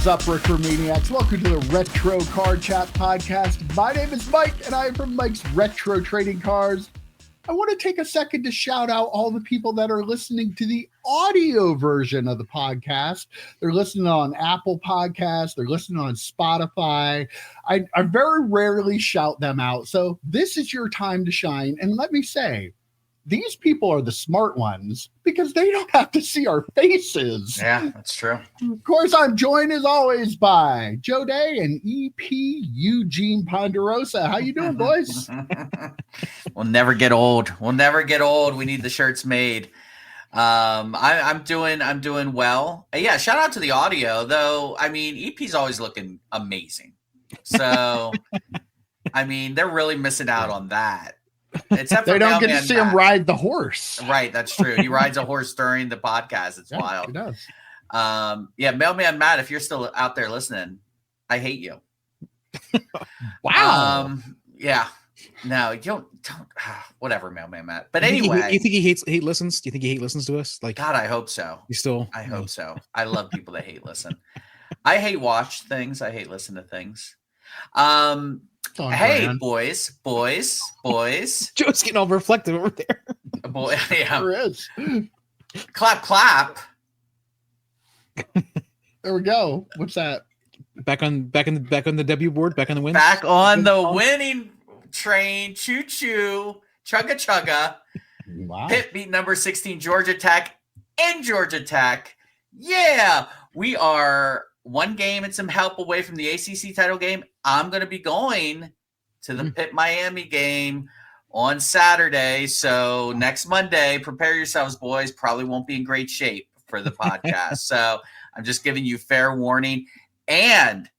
is up, Retro Maniacs? Welcome to the Retro Card Chat Podcast. My name is Mike, and I am from Mike's Retro Trading Cards. I want to take a second to shout out all the people that are listening to the audio version of the podcast. They're listening on Apple Podcasts. They're listening on Spotify. I very rarely shout them out. So this is your time to shine. And let me say, these people are the smart ones because they don't have to see our faces. Yeah, that's true. Of course, I'm joined as always by Joe Day and EP Eugene Ponderosa. How you doing, boys? We'll never get old. We'll never get old. We need the shirts made. I'm doing well. Yeah, shout out to the audio, though. I mean, EP's always looking amazing. So, I mean, they're really missing out on that. Except for they don't get to see him ride the horse. Right, that's true. He rides a horse during the podcast. It's wild. He does. Yeah, Mailman Matt, if you're still out there listening, I hate you. Wow. Yeah. No, you don't whatever, Mailman Matt. But anyway, you think he listens? Do you think he listens to us? Like, God, I hope so. I hope so. I love people that hate listen. I hate watch things. I hate listen to things. Hey, brand. boys. Joe's getting all reflective over there. Boy, yeah. There is. Clap. There we go. What's that? Back on the W board, back on the win. Back on the winning train. Choo choo. Chugga chugga. Wow. Pitt beat number 16 Georgia Tech in Georgia Tech. Yeah, we are one game and some help away from the ACC title game. I'm going to be going to the Pitt Miami game on Saturday. So next Monday, prepare yourselves, boys. Probably won't be in great shape for the podcast. So I'm just giving you fair warning. And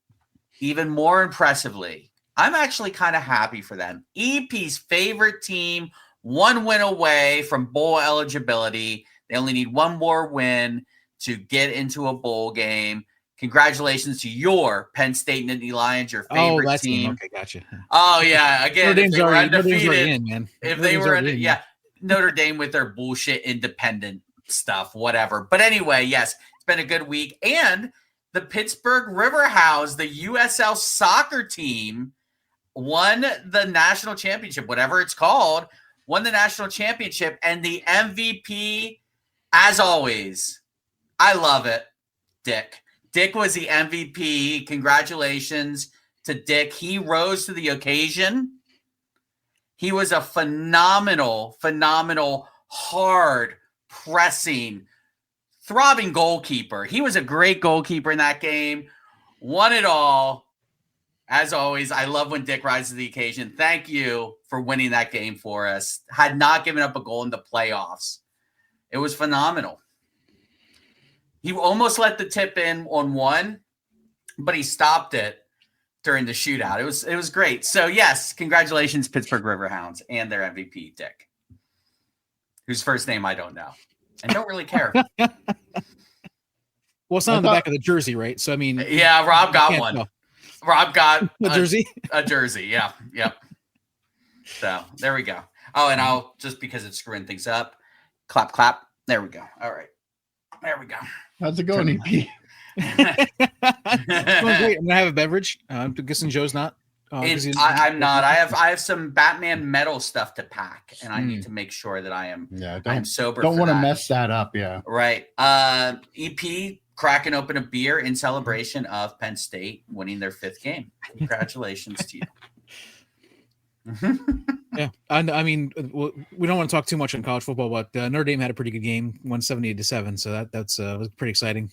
even more impressively, I'm actually kind of happy for them. EP's favorite team, one win away from bowl eligibility. They only need one more win to get into a bowl game. Congratulations to your Penn State Nittany Lions, your favorite team. Okay, gotcha. Oh, yeah. Again, if they were undefeated, man. If they were, Notre Dame with their bullshit independent stuff, whatever. But anyway, yes, it's been a good week. And the Pittsburgh Riverhounds, the USL soccer team, won the national championship, whatever it's called, won the national championship. And the MVP, as always, I love it, Dick. Dick was the MVP. Congratulations to Dick. He rose to the occasion. He was a phenomenal, hard pressing, throbbing goalkeeper. He was a great goalkeeper in that game. Won it all. As always, I love when Dick rises to the occasion. Thank you for winning that game for us. Had not given up a goal in the playoffs. It was phenomenal. He almost let the tip in on one, but he stopped it during the shootout. It was great. So, yes, congratulations, Pittsburgh Riverhounds and their MVP, Dick, whose first name I don't know and don't really care. Well, it's not on the back of the jersey, right? So, I mean. Yeah, Rob got one. Know. Rob got a jersey? A jersey, yeah. Yep. So, there we go. Oh, and I'll, just because it's screwing things up, clap, clap. There we go. All right. There we go. How's it going, EP? It's going great. I'm gonna have a beverage. I'm guessing Joe's not. I'm not. I have some Batman metal stuff to pack, and I need to make sure that I'm sober. Don't want to mess that up. Yeah. Right. EP cracking open a beer in celebration of Penn State winning their 5th game. Congratulations to you. Yeah, I mean, we don't want to talk too much on college football, but Notre Dame had a pretty good game, 178-7. So that's was pretty exciting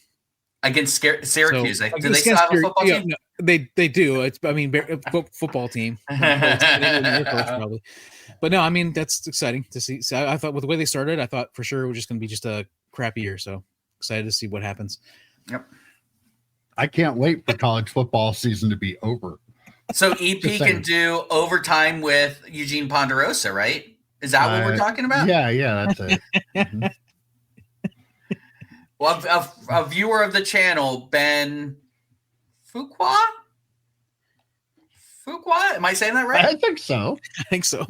against Syracuse. Do they still have a football team? No, they do. It's football team, probably. But no, I mean that's exciting to see. So I thought with the way they started, I thought for sure it was just going to be just a crappy year. So excited to see what happens. Yep. I can't wait for college football season to be over. So EP can do overtime with Eugene Ponderosa, right? Is that what we're talking about? Yeah, that's it. Mm-hmm. Well, a viewer of the channel, Ben Fuqua? Fuqua? Am I saying that right? I think so. I think so.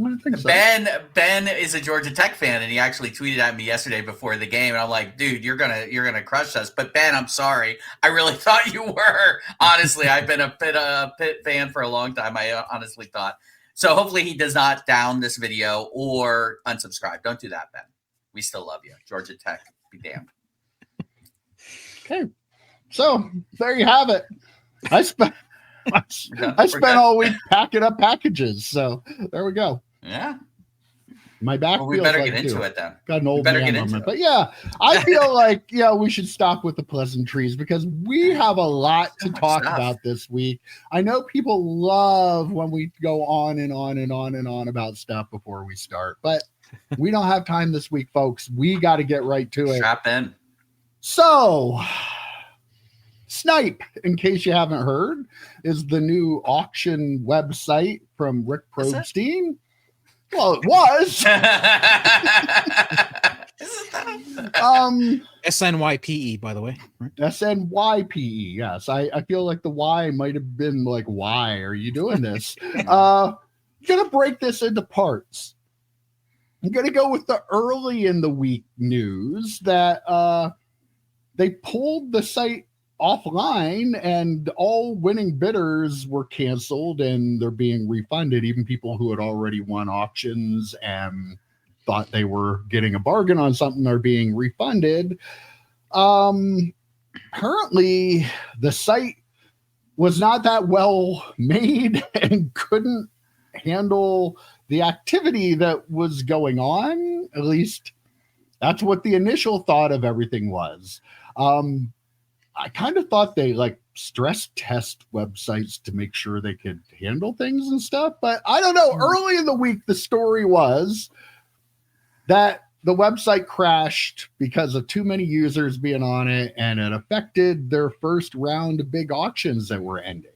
Ben is a Georgia Tech fan, and he actually tweeted at me yesterday before the game, and I'm like, dude, you're gonna crush us. But Ben, I'm sorry, I really thought you were. Honestly, I've been a Pitt fan for a long time. I honestly thought. So hopefully he does not down this video or unsubscribe. Don't do that, Ben. We still love you, Georgia Tech. Be damned. Okay, so there you have it. I spent all week packing up packages, so there we go. Yeah. My back. Well, we better get into it then. Got an old man moment, but yeah, I feel like we should stop with the pleasantries because we have a lot to talk about this week. I know people love when we go on and on and on and on about stuff before we start, but we don't have time this week, folks. We got to get right to it. Strap in. So, Snype, in case you haven't heard, is the new auction website from Rick Probstein. Well, it was. SNYPE, by the way. Right? SNYPE, yes. I feel like the Y might have been like, why are you doing this? Gonna break this into parts. I'm gonna go with the early in the week news that they pulled the site offline and all winning bidders were canceled and they're being refunded. Even people who had already won auctions and thought they were getting a bargain on something are being refunded. Apparently the site was not that well made and couldn't handle the activity that was going on. At least that's what the initial thought of everything was. I kind of thought they like stress test websites to make sure they could handle things and stuff, but I don't know. Early in the week, the story was that the website crashed because of too many users being on it, and it affected their first round of big auctions that were ending.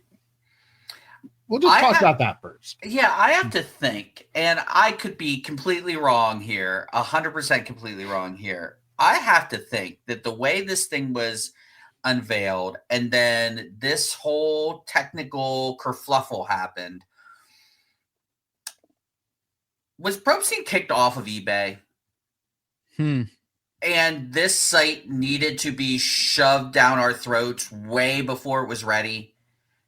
We'll just talk about that first. Yeah, I have to think, and I could be completely wrong here, 100% completely wrong here. I have to think that the way this thing was unveiled and then this whole technical kerfluffle happened, was Probstein kicked off of eBay? And this site needed to be shoved down our throats way before it was ready.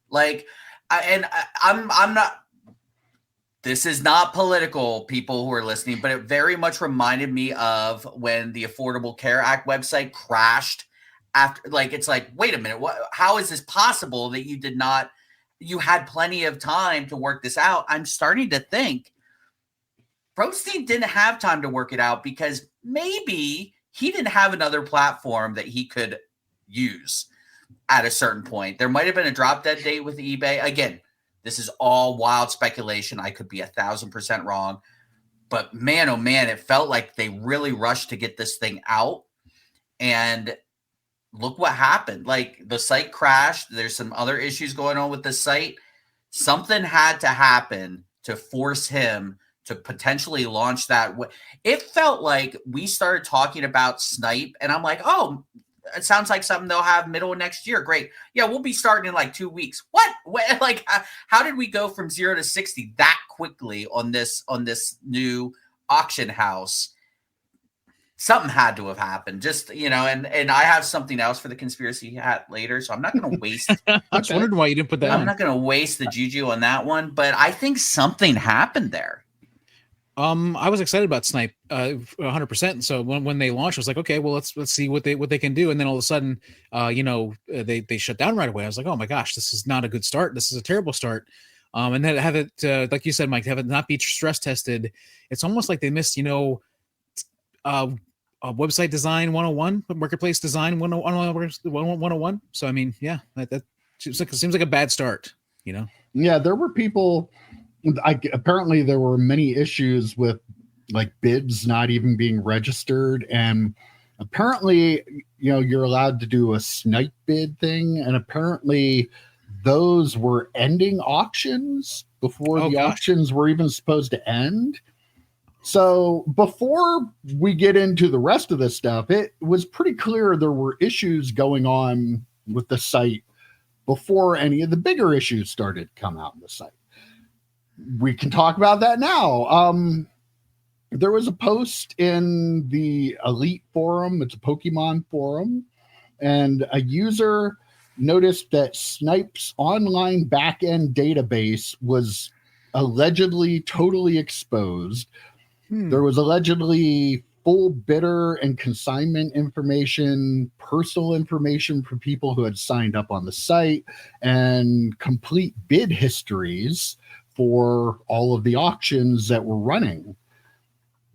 Like, I'm not, this is not political, people who are listening, but it very much reminded me of when the Affordable Care Act website crashed after, like, it's like, wait a minute, how is this possible that you had plenty of time to work this out? I'm starting to think Probstein didn't have time to work it out because maybe he didn't have another platform that he could use at a certain point. There might have been a drop dead date with eBay. Again, this is all wild speculation. I could be 1,000% wrong, but man, oh man, it felt like they really rushed to get this thing out. And look what happened. Like, the site crashed. There's some other issues going on with the site. Something had to happen to force him to potentially launch that. It felt like we started talking about Snype, and I'm like, oh, it sounds like something they'll have middle of next year. Great. Yeah, we'll be starting in like 2 weeks. What? Like, how did we go from 0 to 60 that quickly on this new auction house? Something had to have happened. Just, and I have something else for the conspiracy hat later, so I'm not going to waste. I was wondering why you didn't put that I'm not going to waste the juju on that one, but I think something happened there. I was excited about Snype 100%. So when they launched, I was like, okay, well, let's see what they can do. And then all of a sudden, they shut down right away. I was like, oh my gosh, this is not a good start. This is a terrible start. And then have it, like you said, Mike, have it not be stress tested. It's almost like they missed, website design 101, marketplace design 101. So I mean, yeah, that seems like a bad start. Yeah, there were people. Apparently there were many issues with like bids not even being registered, and apparently you're allowed to do a Snype bid thing, and apparently those were ending auctions before auctions were even supposed to end. So before we get into the rest of this stuff, it was pretty clear there were issues going on with the site before any of the bigger issues started to come out on the site. we can talk about that now. There was a post in the Elite forum. It's a Pokemon forum, and a user noticed that Snype's online backend database was allegedly totally exposed. There was allegedly full bidder and consignment information, personal information for people who had signed up on the site, and complete bid histories for all of the auctions that were running.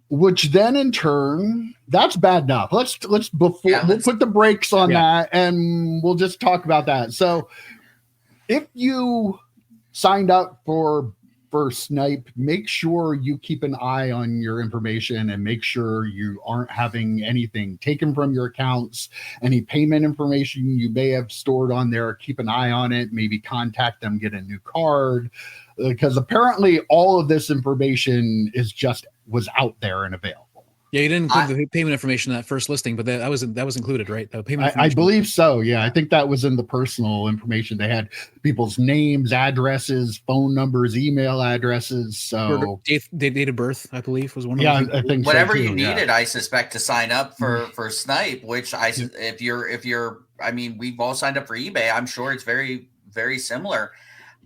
Which then in turn, that's bad enough. Let's we'll put the brakes on that, and we'll just talk about that. So if you signed up for Snype, make sure you keep an eye on your information and make sure you aren't having anything taken from your accounts. Any payment information you may have stored on there, keep an eye on it. Maybe contact them, get a new card, because apparently all of this information was out there and available. Yeah, you didn't include the payment information in that first listing, but that was included, right? The payment I believe so. Yeah, I think that was in the personal information. They had people's names, addresses, phone numbers, email addresses. So date of birth, I believe, was one of them. Yeah, I think whatever so too, you needed, I suspect, to sign up for Snype. Which if you're, I mean, we've all signed up for eBay. I'm sure it's very, very similar.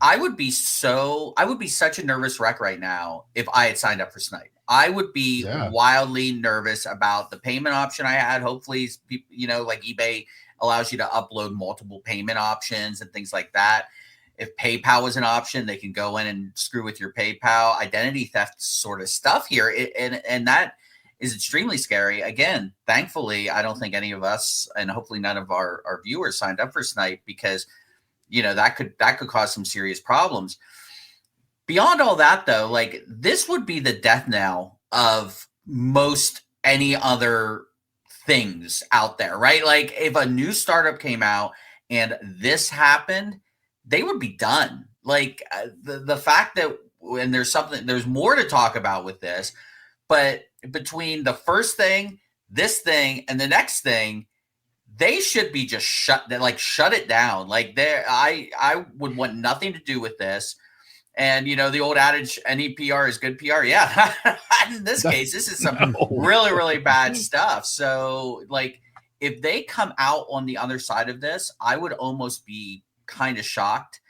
I would be such a nervous wreck right now if I had signed up for Snype. I would be wildly nervous about the payment option I had. Hopefully, like eBay allows you to upload multiple payment options and things like that. If PayPal was an option, they can go in and screw with your PayPal. Identity theft sort of stuff here. And that is extremely scary. Again, thankfully, I don't think any of us, and hopefully none of our viewers, signed up for Snype, because that could cause some serious problems. Beyond all that, though, like, this would be the death knell of most any other things out there, right? Like, if a new startup came out and this happened, they would be done. Like, the fact that, and there's more to talk about with this, but between the first thing, this thing, and the next thing, they should be just shut it down. Like, I would want nothing to do with this. And, the old adage, any PR is good PR. Yeah. In this case, this is some really, really bad stuff. So, like, if they come out on the other side of this, I would almost be kind of shocked.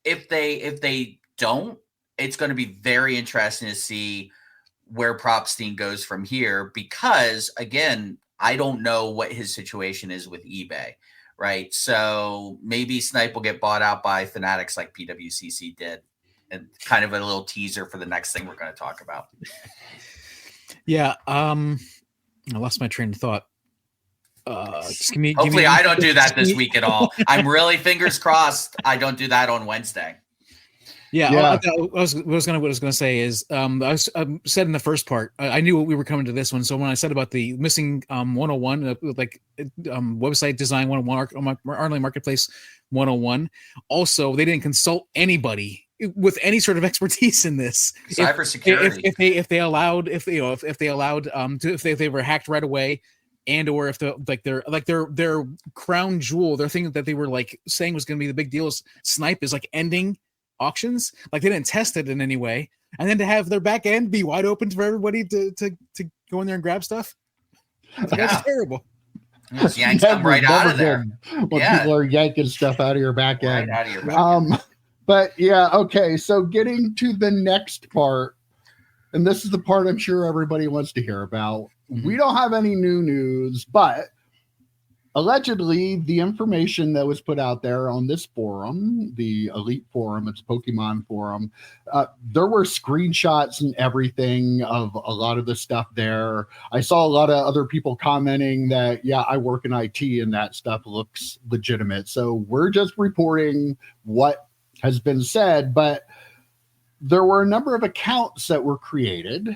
If they don't, it's going to be very interesting to see where Propstein goes from here, because, again, I don't know what his situation is with eBay, right? So maybe Snype will get bought out by Fanatics like PWCC did. And kind of a little teaser for the next thing we're going to talk about. Yeah. I lost my train of thought. Hopefully I don't do that this week at all. I'm really, fingers crossed, I don't do that on Wednesday. Yeah. What I was going to say is, I said in the first part, I knew we were coming to this one. So when I said about the missing 101, website design 101, online marketplace 101, also they didn't consult anybody with any sort of expertise in this. Cybersecurity. If they were hacked right away, and or if their crown jewel, their thing that they were like saying was going to be the big deal is Snype is like ending auctions. Like, they didn't test it in any way, and then to have their back end be wide open for everybody to go in there and grab stuff. That's terrible. Just yank them right out of there. When people are yanking stuff out of your back end. Right out of your back end. But yeah, okay. So getting to the next part, and this is the part I'm sure everybody wants to hear about. Mm-hmm. We don't have any new news, but allegedly the information that was put out there on this forum, the Elite forum, it's Pokemon forum, there were screenshots and everything of a lot of the stuff there. I saw a lot of other people commenting that, yeah, I work in IT and that stuff looks legitimate. So we're just reporting what has been said, but there were a number of accounts that were created.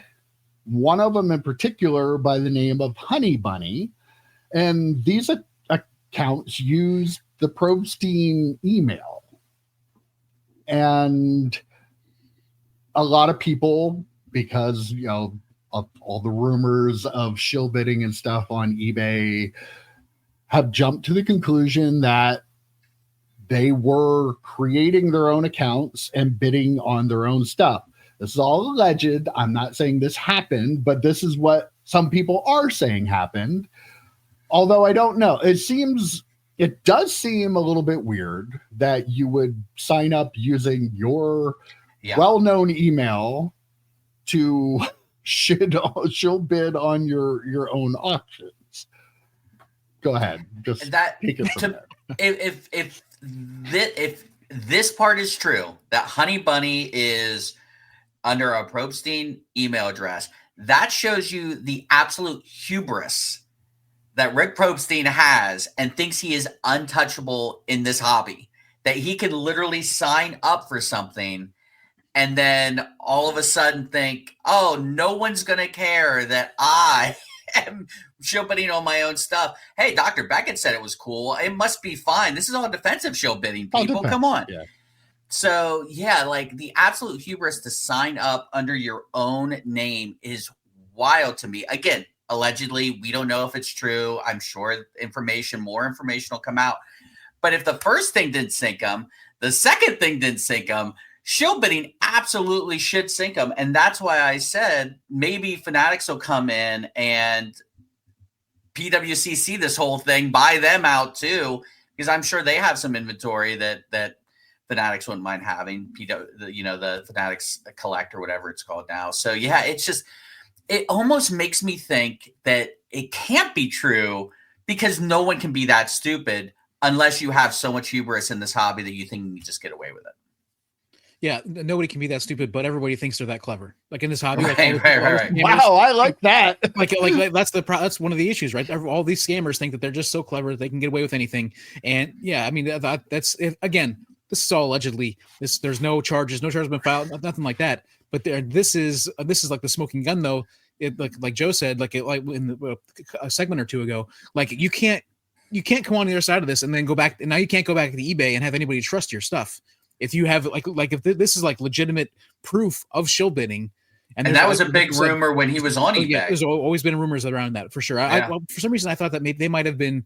One of them in particular by the name of Honey Bunny. And these accounts use the Probstein email. And a lot of people, because, of all the rumors of shill bidding and stuff on eBay, have jumped to the conclusion that they were creating their own accounts and bidding on their own stuff. This is all alleged. I'm not saying this happened, but this is what some people are saying happened. Although I don't know. It does seem a little bit weird that you would sign up using your well-known email to she'll bid on your own auctions. Go ahead. Just take it from there. If this part is true, that Honey Bunny is under a Probstein email address, that shows you the absolute hubris that Rick Probstein has and thinks he is untouchable in this hobby, that he can literally sign up for something and then all of a sudden think, oh, no one's going to care that I am show bidding on my own stuff. Hey, Dr. Beckett said it was cool. It must be fine. This is all defensive show bidding, people. Come on. Yeah. So, yeah, like the absolute hubris to sign up under your own name is wild to me. Again, allegedly, we don't know if it's true. I'm sure more information will come out. But if the first thing didn't sink them, the second thing didn't sink them, shill bidding absolutely should sink them. And that's why I said maybe Fanatics will come in and PWCC this whole thing, buy them out too, because I'm sure they have some inventory that Fanatics wouldn't mind having. The Fanatics Collect or whatever it's called now. So yeah, it almost makes me think that it can't be true because no one can be that stupid unless you have so much hubris in this hobby that you think you just get away with it. Yeah, nobody can be that stupid, but everybody thinks they're that clever. Like in this hobby, right. Wow, I like that. like that's one of the issues, right? All these scammers think that they're just so clever that they can get away with anything. And yeah, I mean that's again, this is all allegedly. There's no charges have been filed, nothing like that. But this is like the smoking gun, though. It like Joe said, like in a segment or two ago, like you can't come on the other side of this and then go back. And now you can't go back to eBay and have anybody trust your stuff. If you have like if this is like legitimate proof of shill bidding, and that was a big rumor when he was on eBay. Yeah, there's always been rumors around that for sure. Yeah. For some reason, I thought that maybe they might have been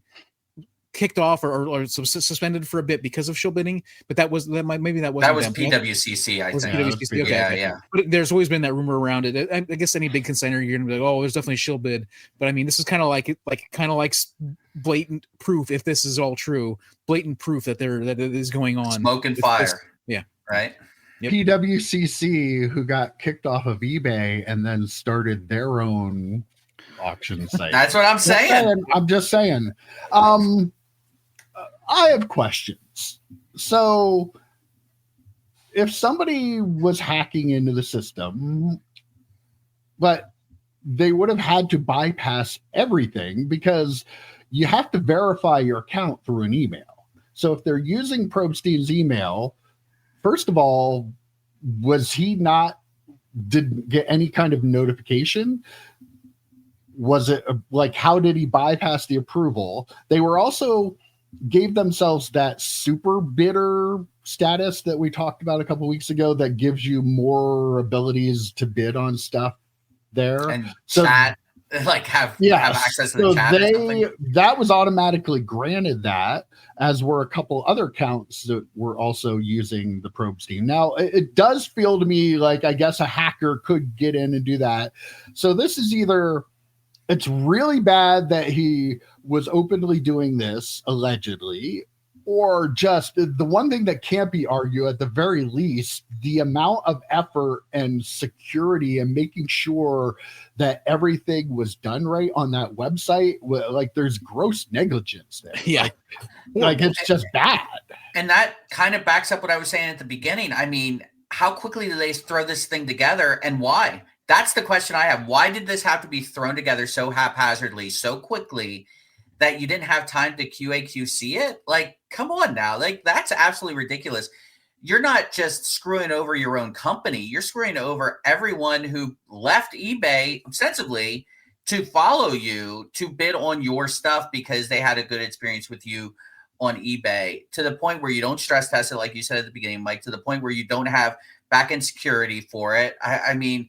kicked off or suspended for a bit because of shill bidding, but that was PWCC. I think. PWCC, okay. Yeah. But there's always been that rumor around it. I guess any big consignor, you're gonna be like, oh, there's definitely shill bid. But I mean, this is kind of like blatant proof, if this is all true, blatant proof that it is going on. Smoke and fire. Yeah. Right. Yep. PWCC, who got kicked off of eBay and then started their own auction site. That's what I'm saying. I'm just saying. I have questions. So if somebody was hacking into the system, but they would have had to bypass everything because you have to verify your account through an email. So if they're using Probstein's email, first of all, didn't get any kind of notification? Was it like, how did he bypass the approval? They were also gave themselves that super bidder status that we talked about a couple of weeks ago that gives you more abilities to bid on stuff there. And so chat, like have access to the chat. That was automatically granted that, as were a couple other accounts that were also using the Probstein. Now, it does feel to me like I guess a hacker could get in and do that. So this is either it's really bad that he was openly doing this, allegedly, or just the one thing that can't be argued, at the very least, the amount of effort and security and making sure that everything was done right on that website. Like there's gross negligence there. Yeah. Like it's just bad. And that kind of backs up what I was saying at the beginning. I mean, how quickly do they throw this thing together and why? That's the question I have. Why did this have to be thrown together so haphazardly, so quickly, that you didn't have time to QA/QC it? Like, come on now. Like, that's absolutely ridiculous. You're not just screwing over your own company. You're screwing over everyone who left eBay ostensibly to follow you, to bid on your stuff because they had a good experience with you on eBay, to the point where you don't stress test it, like you said at the beginning, Mike, to the point where you don't have back-end security for it. I mean,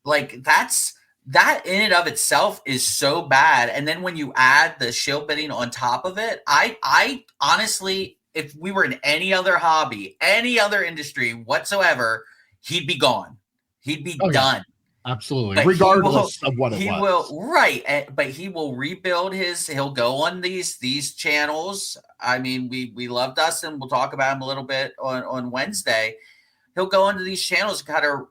like that in and of itself is so bad. And then when you add the shill bidding on top of it, I honestly if we were in any other hobby, any other industry whatsoever, he'd be gone. He'd be done. Absolutely. But regardless of what it was. But he will rebuild he'll go on these channels. I mean, we love Dustin. We'll talk about him a little bit on Wednesday. He'll go into these channels and kind of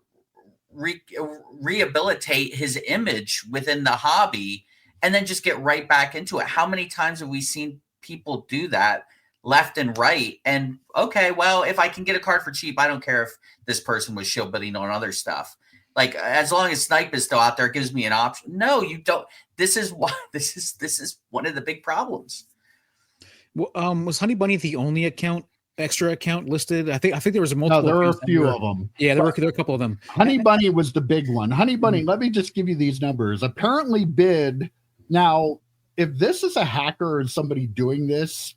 rehabilitate his image within the hobby and then just get right back into it. How many times have we seen people do that left and right? And okay, well, if I can get a card for cheap, I don't care if this person was shill bidding on other stuff. Like, as long as Snype is still out there, it gives me an option. No, you don't. This is why this is one of the big problems. Well, was Honey Bunny the only extra account listed? I think there was a multiple. No, there were a few of them. Yeah, there were a couple of them. Honey Bunny was the big one. Honey Bunny, let me just give you these numbers. Apparently bid. Now, if this is a hacker and somebody doing this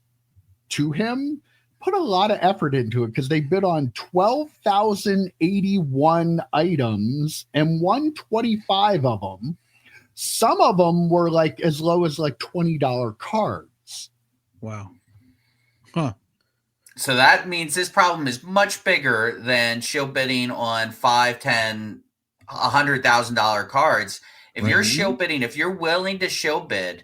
to him, put a lot of effort into it, because they bid on 12,081 items and won 25 of them. Some of them were like as low as like $20 cards. Wow. Huh. So that means this problem is much bigger than shill bidding on $5, $10, $100,000 cards. If you're shill bidding, if you're willing to shill bid,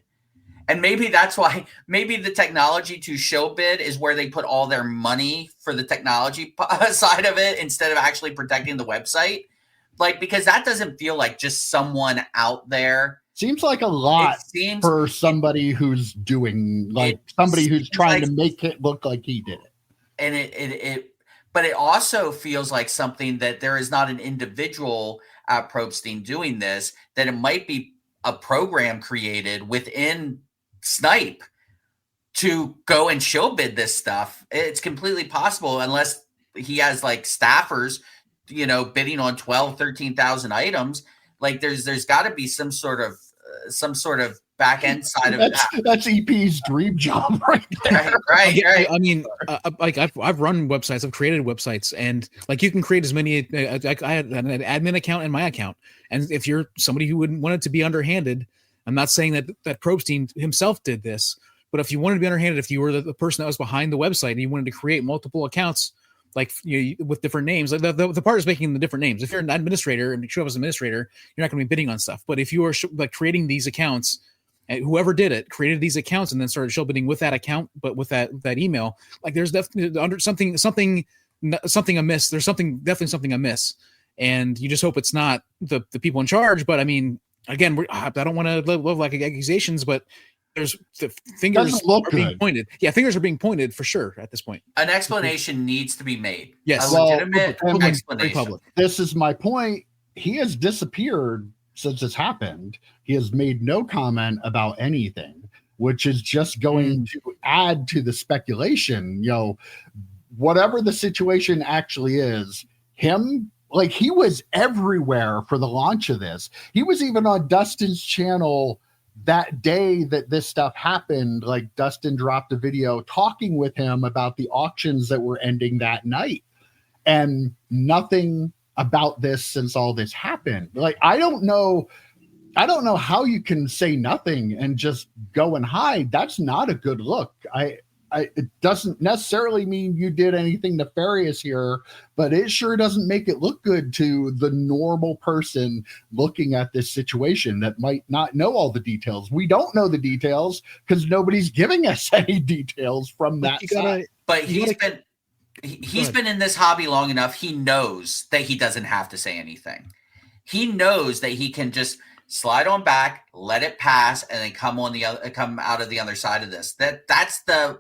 and maybe that's why, maybe the technology to shill bid is where they put all their money for the technology side of it instead of actually protecting the website. Like, because that doesn't feel like just someone out there. Seems like a lot for somebody who's doing, like, somebody who's trying to make it look like he did it. And but it also feels like something that there is not an individual at Probstein doing this, that it might be a program created within Snype to go and shill bid this stuff. It's completely possible, unless he has like staffers, bidding on 12, 13,000 items. Like, there's got to be some sort of back end side of that. That's EP's dream job right there. Right. I mean, like I've run websites, I've created websites, and like you can create as many. I had an admin account and my account, and if you're somebody who wouldn't want it to be underhanded, I'm not saying that Probstein himself did this, but if you wanted to be underhanded, if you were the person that was behind the website and you wanted to create multiple accounts, like with different names, like the part is making the different names. If you're an administrator and you show up as an administrator, you're not going to be bidding on stuff. But if you are like creating these accounts, and whoever did it created these accounts and then started shill bidding with that account, but with that email, like there's definitely something amiss. There's definitely something amiss, and you just hope it's not the people in charge. But I mean, again, I don't want to live like accusations, but there's the fingers are being pointed. Yeah, fingers are being pointed for sure at this point. An explanation needs to be made. Yes, a legitimate explanation. This is my point. He has disappeared since this happened. He has made no comment about anything, which is just going to add to the speculation. Whatever the situation actually is, him, like, he was everywhere for the launch of this. He was even on Dustin's channel that day that this stuff happened. Like, Dustin dropped a video talking with him about the auctions that were ending that night, and nothing about this since all this happened. Like, I don't know how you can say nothing and just go and hide. That's not a good look. It doesn't necessarily mean you did anything nefarious here, but it sure doesn't make it look good to the normal person looking at this situation that might not know all the details. We don't know the details because nobody's giving us any details from that side. But he's been in this hobby long enough. He knows that he doesn't have to say anything. He knows that he can just slide on back, let it pass, and then come out of the other side of this. That's the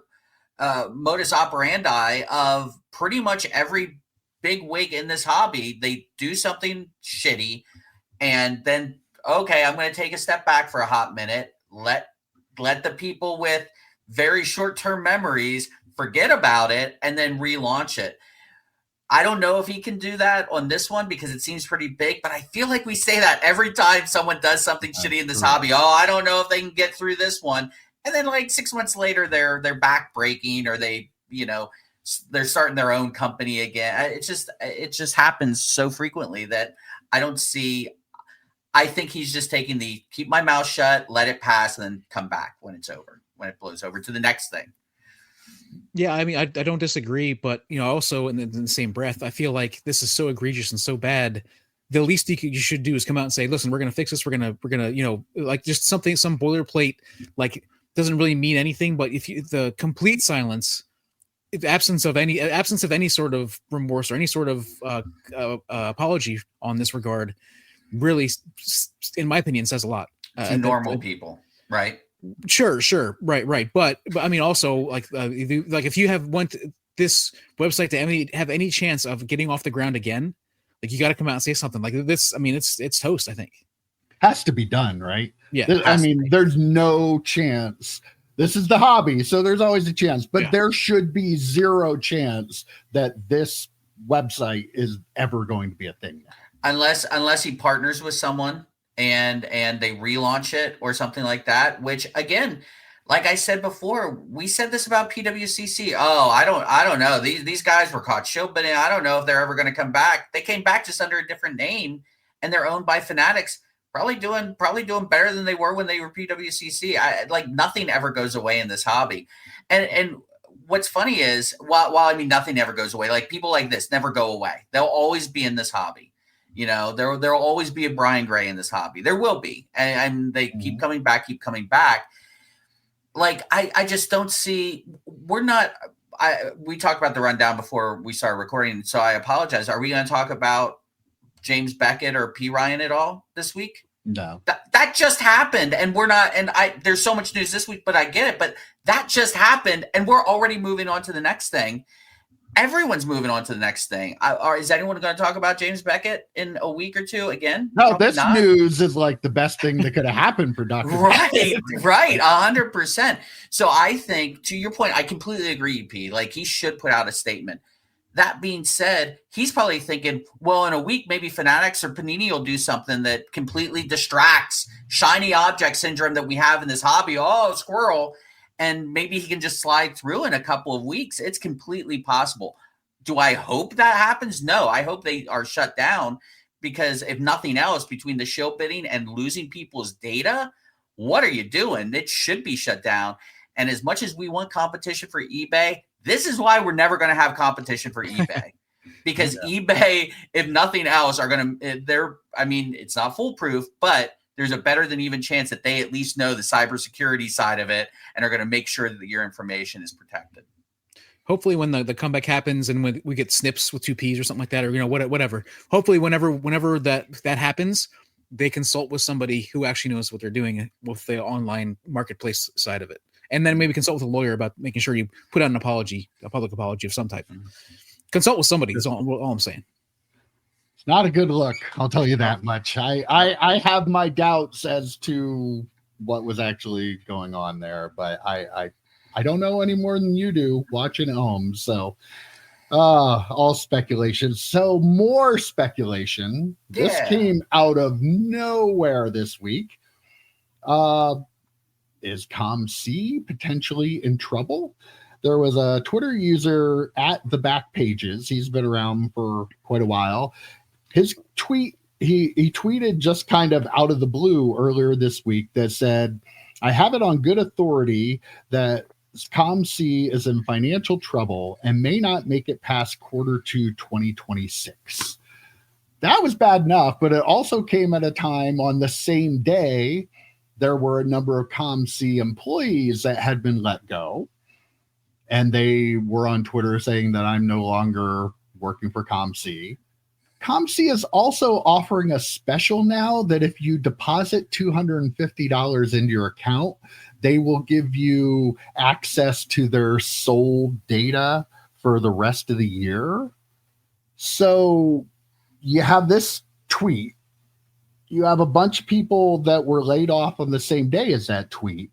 modus operandi of pretty much every big wig in this hobby. They do something shitty, and then, okay, I'm going to take a step back for a hot minute. Let the people with very short-term memories forget about it, and then relaunch it. I don't know if he can do that on this one because it seems pretty big, but I feel like we say that every time someone does something shitty in this hobby. Oh, I don't know if they can get through this one. And then like 6 months later, they're back breaking, or they're starting their own company again. It just happens so frequently that I think he's just taking the keep my mouth shut, let it pass, and then come back when it's over, when it blows over to the next thing. Yeah, I mean, I don't disagree, but also in the same breath, I feel like this is so egregious and so bad. The least you should do is come out and say, "Listen, we're going to fix this. We're gonna, like just some boilerplate, like doesn't really mean anything." But if the complete silence, if absence of any sort of remorse or any sort of apology on this regard, really, in my opinion, says a lot to normal people, right? Sure, right. But I mean, also like if you want this website to have any chance of getting off the ground again, like you got to come out and say something like this. I mean, it's toast. I think has to be done, right? Yeah, I mean, there's no chance. This is the hobby, so there's always a chance, but there should be zero chance that this website is ever going to be a thing, unless he partners with someone and they relaunch it or something like that, which again, like I said before, we said this about PWCC. Oh, I don't know. These guys were caught showbidding. I don't know if they're ever going to come back. They came back just under a different name, and they're owned by Fanatics, probably doing better than they were when they were PWCC. Like nothing ever goes away in this hobby. And what's funny is while I mean nothing ever goes away, like people like this never go away. They'll always be in this hobby. There'll always be a Brian Gray in this hobby. There will be. And they keep coming back. Like, I just don't see, we talked about the rundown before we started recording. So I apologize. Are we going to talk about James Beckett or P. Ryan at all this week? No, that just happened. And we're not, and there's so much news this week, but I get it. But that just happened. And we're already moving on to the next thing. Everyone's moving on to the next thing. Is anyone going to talk about James Beckett in a week or two again? No, this news is like the best thing that could have happened for Dr. Right, 100%. So I think, to your point, I completely agree, P. Like, he should put out a statement. That being said, he's probably thinking, well, in a week, maybe Fanatics or Panini will do something that completely distracts shiny object syndrome that we have in this hobby. Oh, squirrel. And maybe he can just slide through in a couple of weeks. It's completely possible. Do I hope that happens? No, I hope they are shut down, because if nothing else, between the show bidding and losing people's data, what are you doing? It should be shut down. And as much as we want competition for eBay, this is why we're never going to have competition for eBay. Because eBay, if nothing else, are going to, it's not foolproof, but there's a better than even chance that they at least know the cybersecurity side of it and are going to make sure that your information is protected. Hopefully when the comeback happens and when we get snips with 2 Ps or something like that, or, whatever, hopefully whenever that happens, they consult with somebody who actually knows what they're doing with the online marketplace side of it. And then maybe consult with a lawyer about making sure you put out a public apology of some type. Mm-hmm. Consult with somebody. That's all I'm saying. It's not a good look, I'll tell you that much. I have my doubts as to what was actually going on there, but I don't know any more than you do watching at home. So all speculation. So more speculation. Yeah. This came out of nowhere this week. Is COMC potentially in trouble? There was a Twitter user at the Back Pages. He's been around for quite a while. His tweet, he tweeted just kind of out of the blue earlier this week that said, I have it on good authority that COMC is in financial trouble and may not make it past Q2 2026. That was bad enough, but it also came at a time on the same day there were a number of COMC employees that had been let go. And they were on Twitter saying that I'm no longer working for COMC. COMC is also offering a special now that if you deposit $250 into your account, they will give you access to their sold data for the rest of the year. So you have this tweet. You have a bunch of people that were laid off on the same day as that tweet.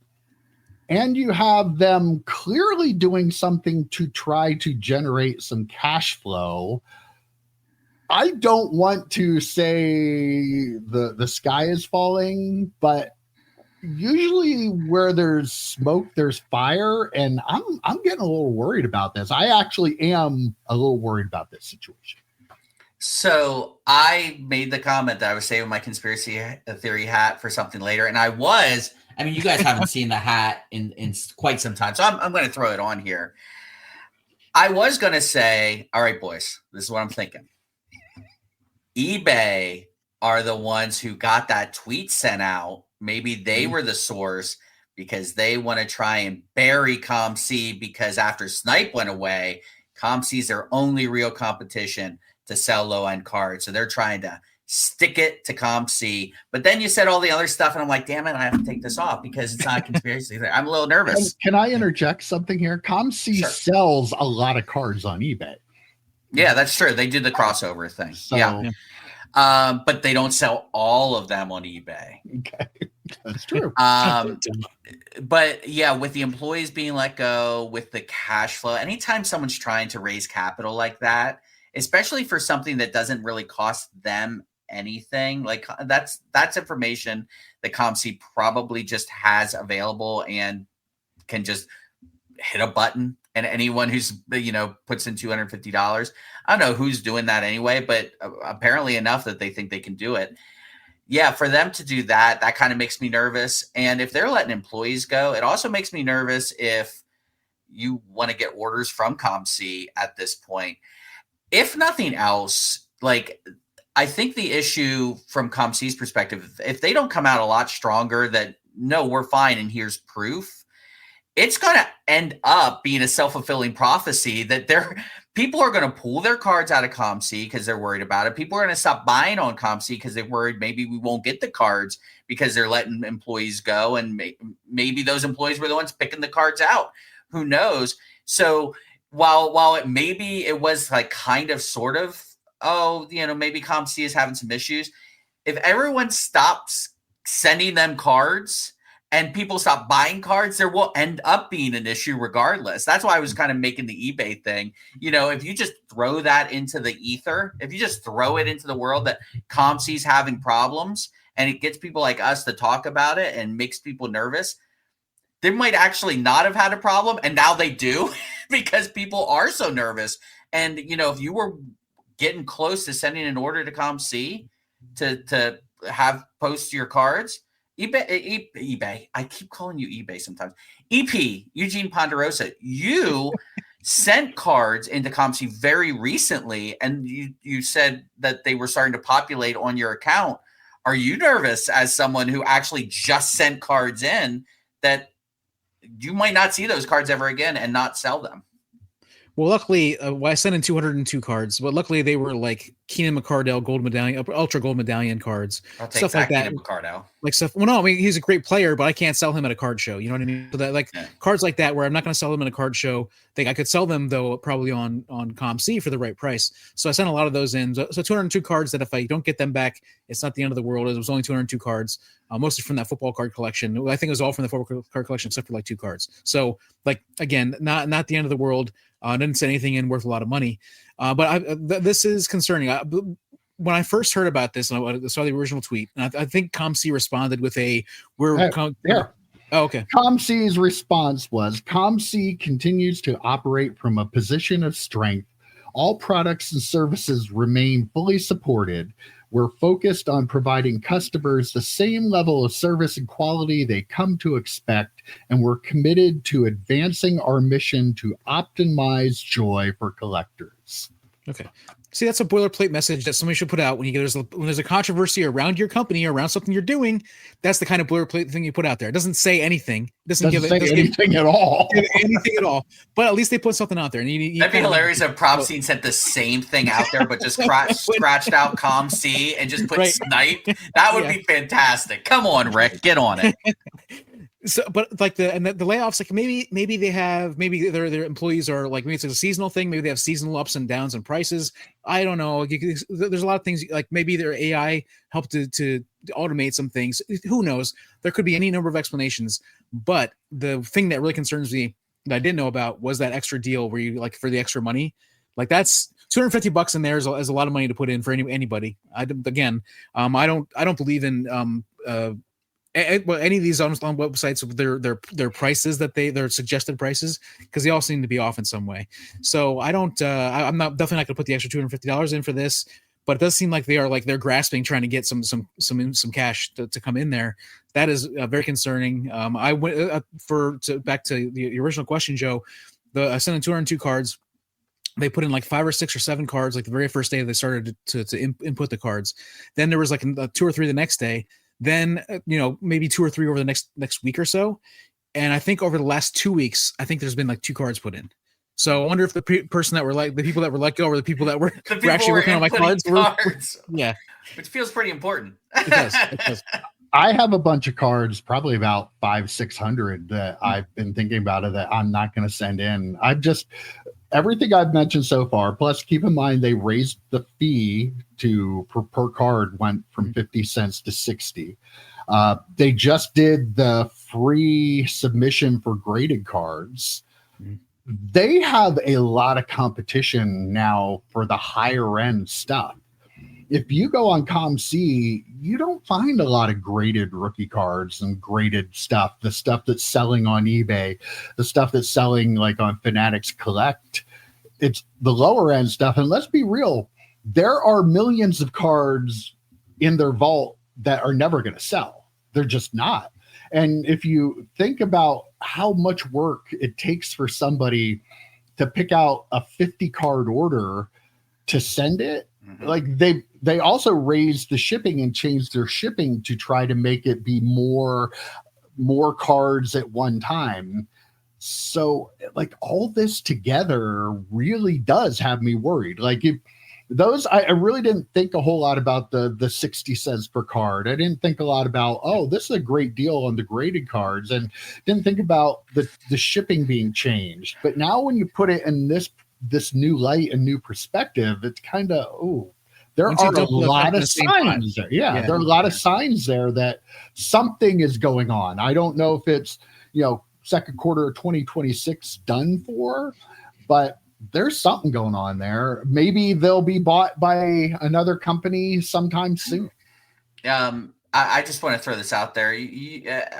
And you have them clearly doing something to try to generate some cash flow. I don't want to say the sky is falling, but usually where there's smoke, there's fire. And I'm getting a little worried about this. I actually am a little worried about this situation. So I made the comment that I was saving my conspiracy theory hat for something later. And you guys haven't seen the hat in quite some time. So I'm going to throw it on here. I was going to say, all right, boys, this is what I'm thinking. eBay are the ones who got that tweet sent out. Maybe they were the source because they want to try and bury COMC because after Snype went away, COMC is their only real competition to sell low-end cards. So they're trying to stick it to COMC. But then you said all the other stuff, and I'm like, damn it, I have to take this off because it's not a conspiracy. I'm a little nervous. Can I interject something here? COMC sells a lot of cards on eBay. Yeah, that's true. They did the crossover thing. So, yeah. But they don't sell all of them on eBay. Okay, that's true. But yeah, with the employees being let go, with the cash flow, anytime someone's trying to raise capital like that, especially for something that doesn't really cost them anything, like that's information that COMC probably just has available and can just hit a button. And anyone who's, puts in $250, I don't know who's doing that anyway, but apparently enough that they think they can do it. Yeah, for them to do that, that kind of makes me nervous. And if they're letting employees go, it also makes me nervous if you want to get orders from COMC at this point. If nothing else, like I think the issue from COMC's perspective, if they don't come out a lot stronger that, no, we're fine and here's proof, it's going to end up being a self-fulfilling prophecy that people are going to pull their cards out of COMC because they're worried about it. People are going to stop buying on COMC because they're worried maybe we won't get the cards because they're letting employees go. And maybe those employees were the ones picking the cards out. Who knows? So while it was like kind of sort of, maybe COMC is having some issues. If everyone stops sending them cards and people stop buying cards, there will end up being an issue regardless. That's why I was kind of making the eBay thing. If you just throw that into the ether, if you just throw it into the world that COMC's having problems and it gets people like us to talk about it and makes people nervous, they might actually not have had a problem. And now they do because people are so nervous. And, if you were getting close to sending an order to COMC to have post your cards, eBay. I keep calling you eBay sometimes. EP, Eugene Ponderosa, you sent cards into COMC very recently, and you said that they were starting to populate on your account. Are you nervous as someone who actually just sent cards in that you might not see those cards ever again and not sell them? Well, luckily, I sent in 202 cards, but luckily they were like Keenan McCardell gold medallion, ultra gold medallion cards, I'll take stuff that, like that. Keenan McCardell. Like stuff. Well, no, I mean he's a great player, but I can't sell him at a card show. You know what I mean? So that cards like that, where I'm not going to sell them at a card show. I could sell them though probably on COMC for the right price. So I sent a lot of those in. So 202 cards that if I don't get them back, it's not the end of the world. It was only 202 cards, mostly from that football card collection. I think it was all from the football card collection except for like 2 cards. So like again, not the end of the world. Didn't send anything in worth a lot of money, but this is concerning. When I first heard about this, and I saw the original tweet, and I think COMC responded with a Oh, okay. COMC's response was, COMC continues to operate from a position of strength. All products and services remain fully supported. We're focused on providing customers the same level of service and quality they come to expect, and we're committed to advancing our mission to optimize joy for collectors. Okay. See, that's a boilerplate message that somebody should put out when there's a controversy around your company or around something you're doing. That's the kind of boilerplate thing you put out there. It doesn't say anything. It doesn't give anything at all. Anything at all. But at least they put something out there. And that'd be hilarious if Prop Scene sent the same thing out there, but just scratched out COMC and just put Snype. That would be fantastic. Come on, Rick, get on it. So, but like the layoffs, like maybe their employees are like, maybe it's a seasonal thing. Maybe they have seasonal ups and downs in prices. I don't know. There's a lot of things, like maybe their AI helped to automate some things. Who knows? There could be any number of explanations. But the thing that really concerns me that I didn't know about was that extra deal where you, like, for the extra money, like that's $250 in there is a lot of money to put in for anybody. I don't believe in any of these on websites with their prices that their suggested prices, because they all seem to be off in some way. So I don't I'm not definitely not going to put the extra $250 in for this, but it does seem like they're grasping, trying to get some cash to come in there. That is very concerning. I went back to the original question, Joe. I sent in 202 cards. they put in like 5 or 6 or 7 cards, like the very first day they started to input the cards. Then there was like 2 or 3 the next day. Then, maybe 2 or 3 over the next week or so. And I think over the last 2 weeks, I think there's been like 2 cards put in. So I wonder if the person that were like the people that were let go or the people that were actually working on my cards. Yeah. Which feels pretty important. It does. It does. I have a bunch of cards, probably about 500-600 that I've been thinking about it that I'm not going to send in. Everything I've mentioned so far, plus keep in mind they raised the fee per card went from 50 cents to 60. They just did the free submission for graded cards. They have a lot of competition now for the higher end stuff. If you go on COMC, you don't find a lot of graded rookie cards and graded stuff, the stuff that's selling on eBay, the stuff that's selling like on Fanatics Collect. It's the lower end stuff. And let's be real, there are millions of cards in their vault that are never going to sell. They're just not. And if you think about how much work it takes for somebody to pick out a 50 card order to send it, like they also raised the shipping and changed their shipping to try to make it be more cards at one time. So like all this together really does have me worried. Like I really didn't think a whole lot about the 60 cents per card. I didn't think a lot about, this is a great deal on the graded cards, and didn't think about the shipping being changed. But now when you put it in this new light and new perspective, it's kind of, there are a lot of signs there. Yeah, there are a lot of signs there that something is going on. I don't know if it's, second quarter of 2026 done for, but there's something going on there. Maybe they'll be bought by another company sometime soon. I just want to throw this out there.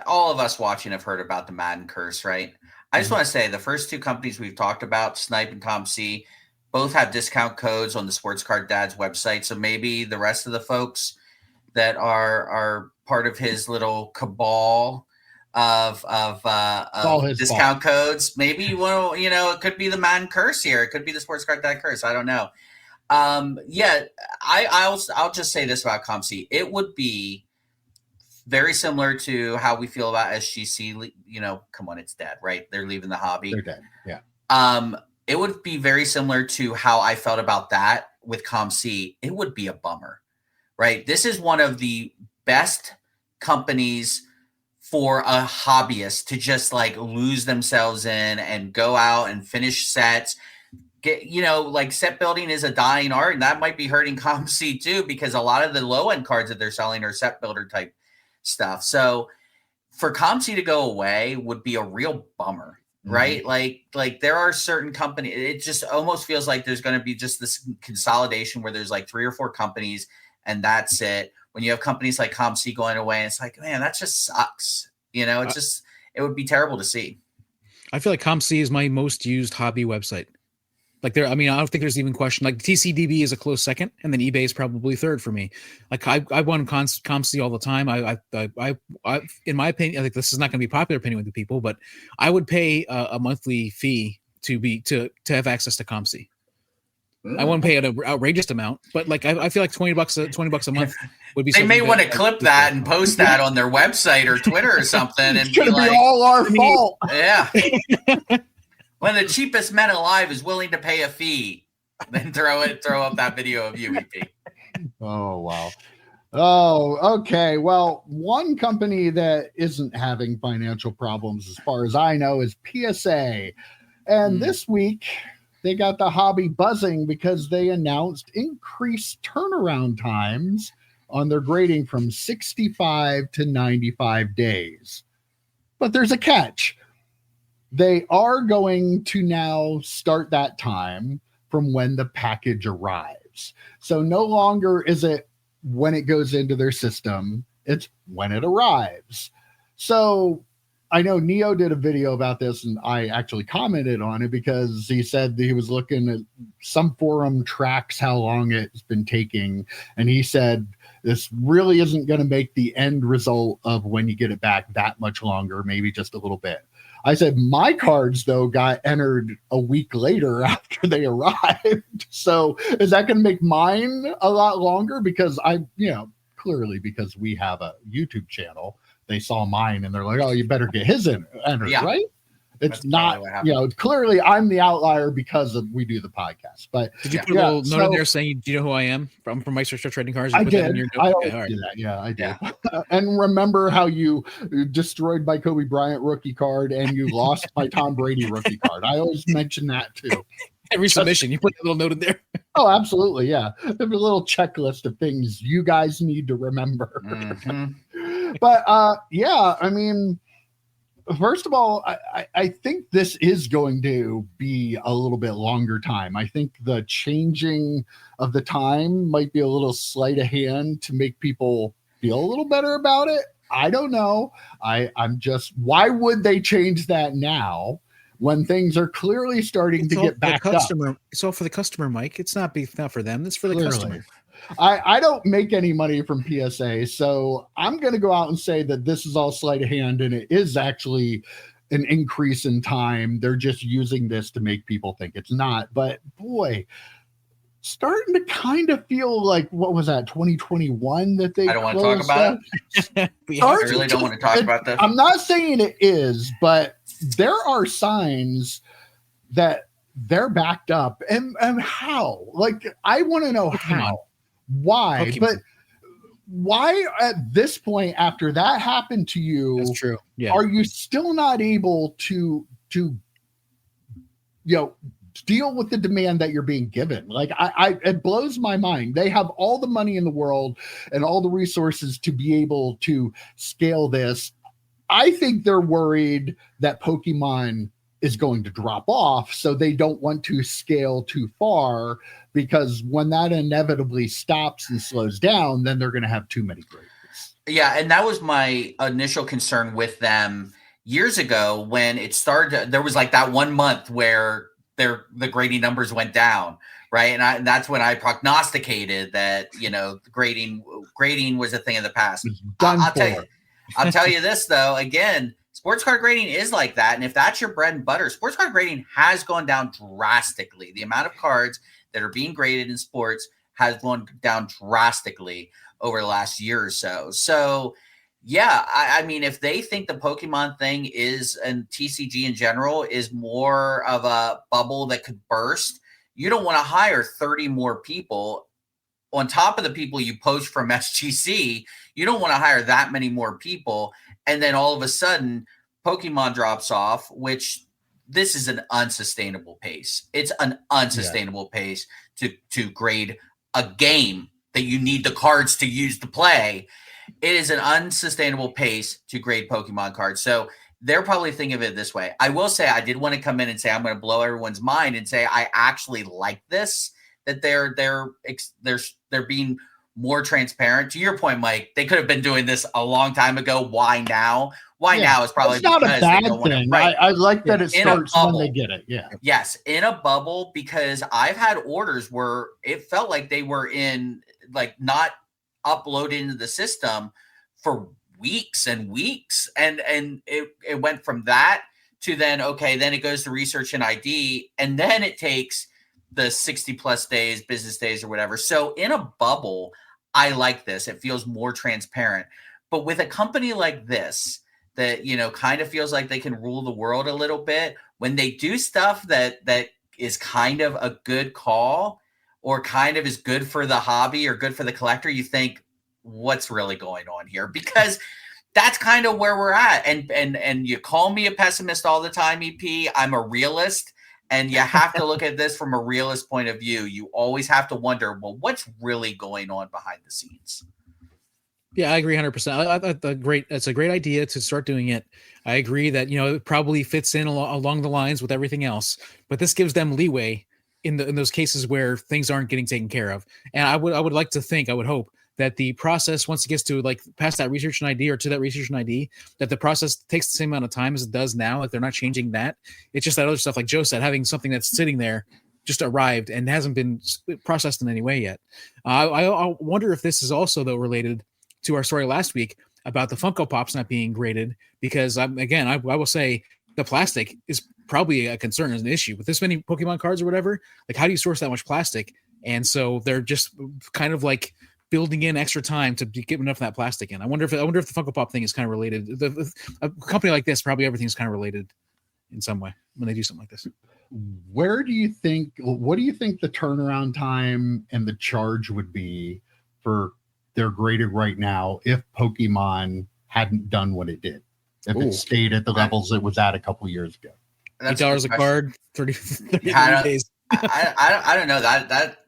All of us watching have heard about the Madden curse, right? I just want to say the first 2 companies we've talked about, Snype and COMC, both have discount codes on the Sports Card Dad's website. So maybe the rest of the folks that are part of his little cabal of discount codes, maybe it could be the Madden curse here. It could be the Sports Card Dad curse. I don't know. I'll just say this about COMC. It would be very similar to how we feel about SGC. Come on, it's dead, right? They're leaving the hobby. They're dead. Yeah. It would be very similar to how I felt about that with COMC. It would be a bummer, right? This is one of the best companies for a hobbyist to just like lose themselves in and go out and finish sets. Set building is a dying art, and that might be hurting COMC too, because a lot of the low end cards that they're selling are set builder type stuff. So for COMC to go away would be a real bummer, right? Like there are certain companies, it just almost feels like there's going to be just this consolidation where there's like 3 or 4 companies and that's it. When you have companies like COMC going away, it's like, man, that just sucks. It would be terrible to see. I feel like COMC is my most used hobby website. Like I don't think there's even question. Like TCDB is a close second, and then eBay is probably third for me. Like I want COMC all the time. I in my opinion, I think this is not going to be a popular opinion with the people, but I would pay a monthly fee to have access to COMC. I wouldn't pay an outrageous amount, but like I feel like $20 a month would be. They may want to clip that and post that on their website or Twitter or something, and it's going to be all our fault. Yeah. When the cheapest men alive is willing to pay a fee, then throw up that video of you, EP. Oh wow. Oh, okay. Well, one company that isn't having financial problems, as far as I know, is PSA, and this week they got the hobby buzzing because they announced increased turnaround times on their grading from 65 to 95 days. But there's a catch. They are going to now start that time from when the package arrives. So no longer is it when it goes into their system, it's when it arrives. So I know Neo did a video about this, and I actually commented on it because he said that he was looking at some forum tracks how long it's been taking, and he said this really isn't going to make the end result of when you get it back that much longer, maybe just a little bit. I said my cards though got entered a week later after they arrived. So is that going to make mine a lot longer? Because clearly because we have a YouTube channel, they saw mine and they're like, oh, you better get his entered, right? It's not, clearly I'm the outlier because we do the podcast. But did you put a little note in there saying, do you know who I am from Mike's Retro Trading Cards? I did. I always do that. Yeah, I did. Yeah. And remember how you destroyed my Kobe Bryant rookie card and you lost my Tom Brady rookie card. I always mention that too. Every submission, you put a little note in there. Oh, absolutely. Yeah. There's a little checklist of things you guys need to remember. Mm-hmm. But I mean, first of all, I think this is going to be a little bit longer time. I think the changing of the time might be a little sleight of hand to make people feel a little better about it. I don't know. I'm just, why would they change that now when things are clearly starting to get back up? It's all for the customer, Mike. It's not for them. It's for the customer. I don't make any money from PSA, so I'm going to go out and say that this is all sleight of hand, and it is actually an increase in time. They're just using this to make people think it's not. But boy, starting to kind of feel like, what was that, 2021 that they? I don't want to talk about it. I really don't want to talk about this. I'm not saying it is, but there are signs that they're backed up, and how? Like, I want to know how. Why? Pokemon. But why at this point, after that happened to you, that's true. Yeah. Are you still not able to deal with the demand that you're being given? Like, it blows my mind. They have all the money in the world and all the resources to be able to scale this. I think they're worried that Pokemon is going to drop off, so they don't want to scale too far, because when that inevitably stops and slows down, then they're going to have too many graders. Yeah, and that was my initial concern with them years ago when it started. There was like that 1 month where the grading numbers went down, right? And that's when I prognosticated that, grading was a thing of the past. I'll tell you this though, again, sports card grading is like that. And if that's your bread and butter, sports card grading has gone down drastically. The amount of cards that are being graded in sports has gone down drastically over the last year or so. So, yeah, I mean, if they think the Pokemon thing is, and TCG in general, is more of a bubble that could burst, you don't want to hire 30 more people on top of the people you poach from SGC. You don't want to hire that many more people. And then all of a sudden, Pokemon drops off, which this is an unsustainable pace. It's an unsustainable pace to grade a game that you need the cards to use to play. It is an unsustainable pace to grade Pokemon cards. So they're probably thinking of it this way. I will say, I did want to come in and say, I'm going to blow everyone's mind and say, I actually like this, that they're being more transparent. To your point, Mike, they could have been doing this a long time ago. Why now? Now is probably not a bad thing. I like that it starts when they get it. Yeah. Yes, in a bubble, because I've had orders where it felt like they were in, like, not uploaded into the system for weeks and weeks, and it went from that to then it goes to research and ID, and then it takes the 60 plus days, business days or whatever. So in a bubble, I like this. It feels more transparent. But with a company like this that, kind of feels like they can rule the world a little bit, when they do stuff that is kind of a good call or kind of is good for the hobby or good for the collector, you think, what's really going on here? Because that's kind of where we're at. And you call me a pessimist all the time, EP. I'm a realist. And you have to look at this from a realist point of view. You always have to wonder, well, what's really going on behind the scenes? Yeah, I agree 100%. It's a great idea to start doing it. I agree that, it probably fits in along the lines with everything else, but this gives them leeway in those cases where things aren't getting taken care of. And I would like to think, I would hope that the process, once it gets to like past that research and ID or to that research and ID, that the process takes the same amount of time as it does now. Like, they're not changing that. It's just that other stuff, like Joe said, having something that's sitting there just arrived and hasn't been processed in any way yet. I wonder if this is also, though, related to our story last week about the Funko Pops not being graded, because I will say, the plastic is probably a concern, as an issue with this many Pokemon cards or whatever. Like, how do you source that much plastic? And so they're just kind of like building in extra time to get enough of that plastic in. I wonder if the Funko Pop thing is kind of related. A company like this, probably everything's kind of related in some way when they do something like this. What do you think the turnaround time and the charge would be for their graded right now if Pokemon hadn't done what it did? If it stayed at the levels it was at a couple years ago? $8 a card, 30 days. I don't know that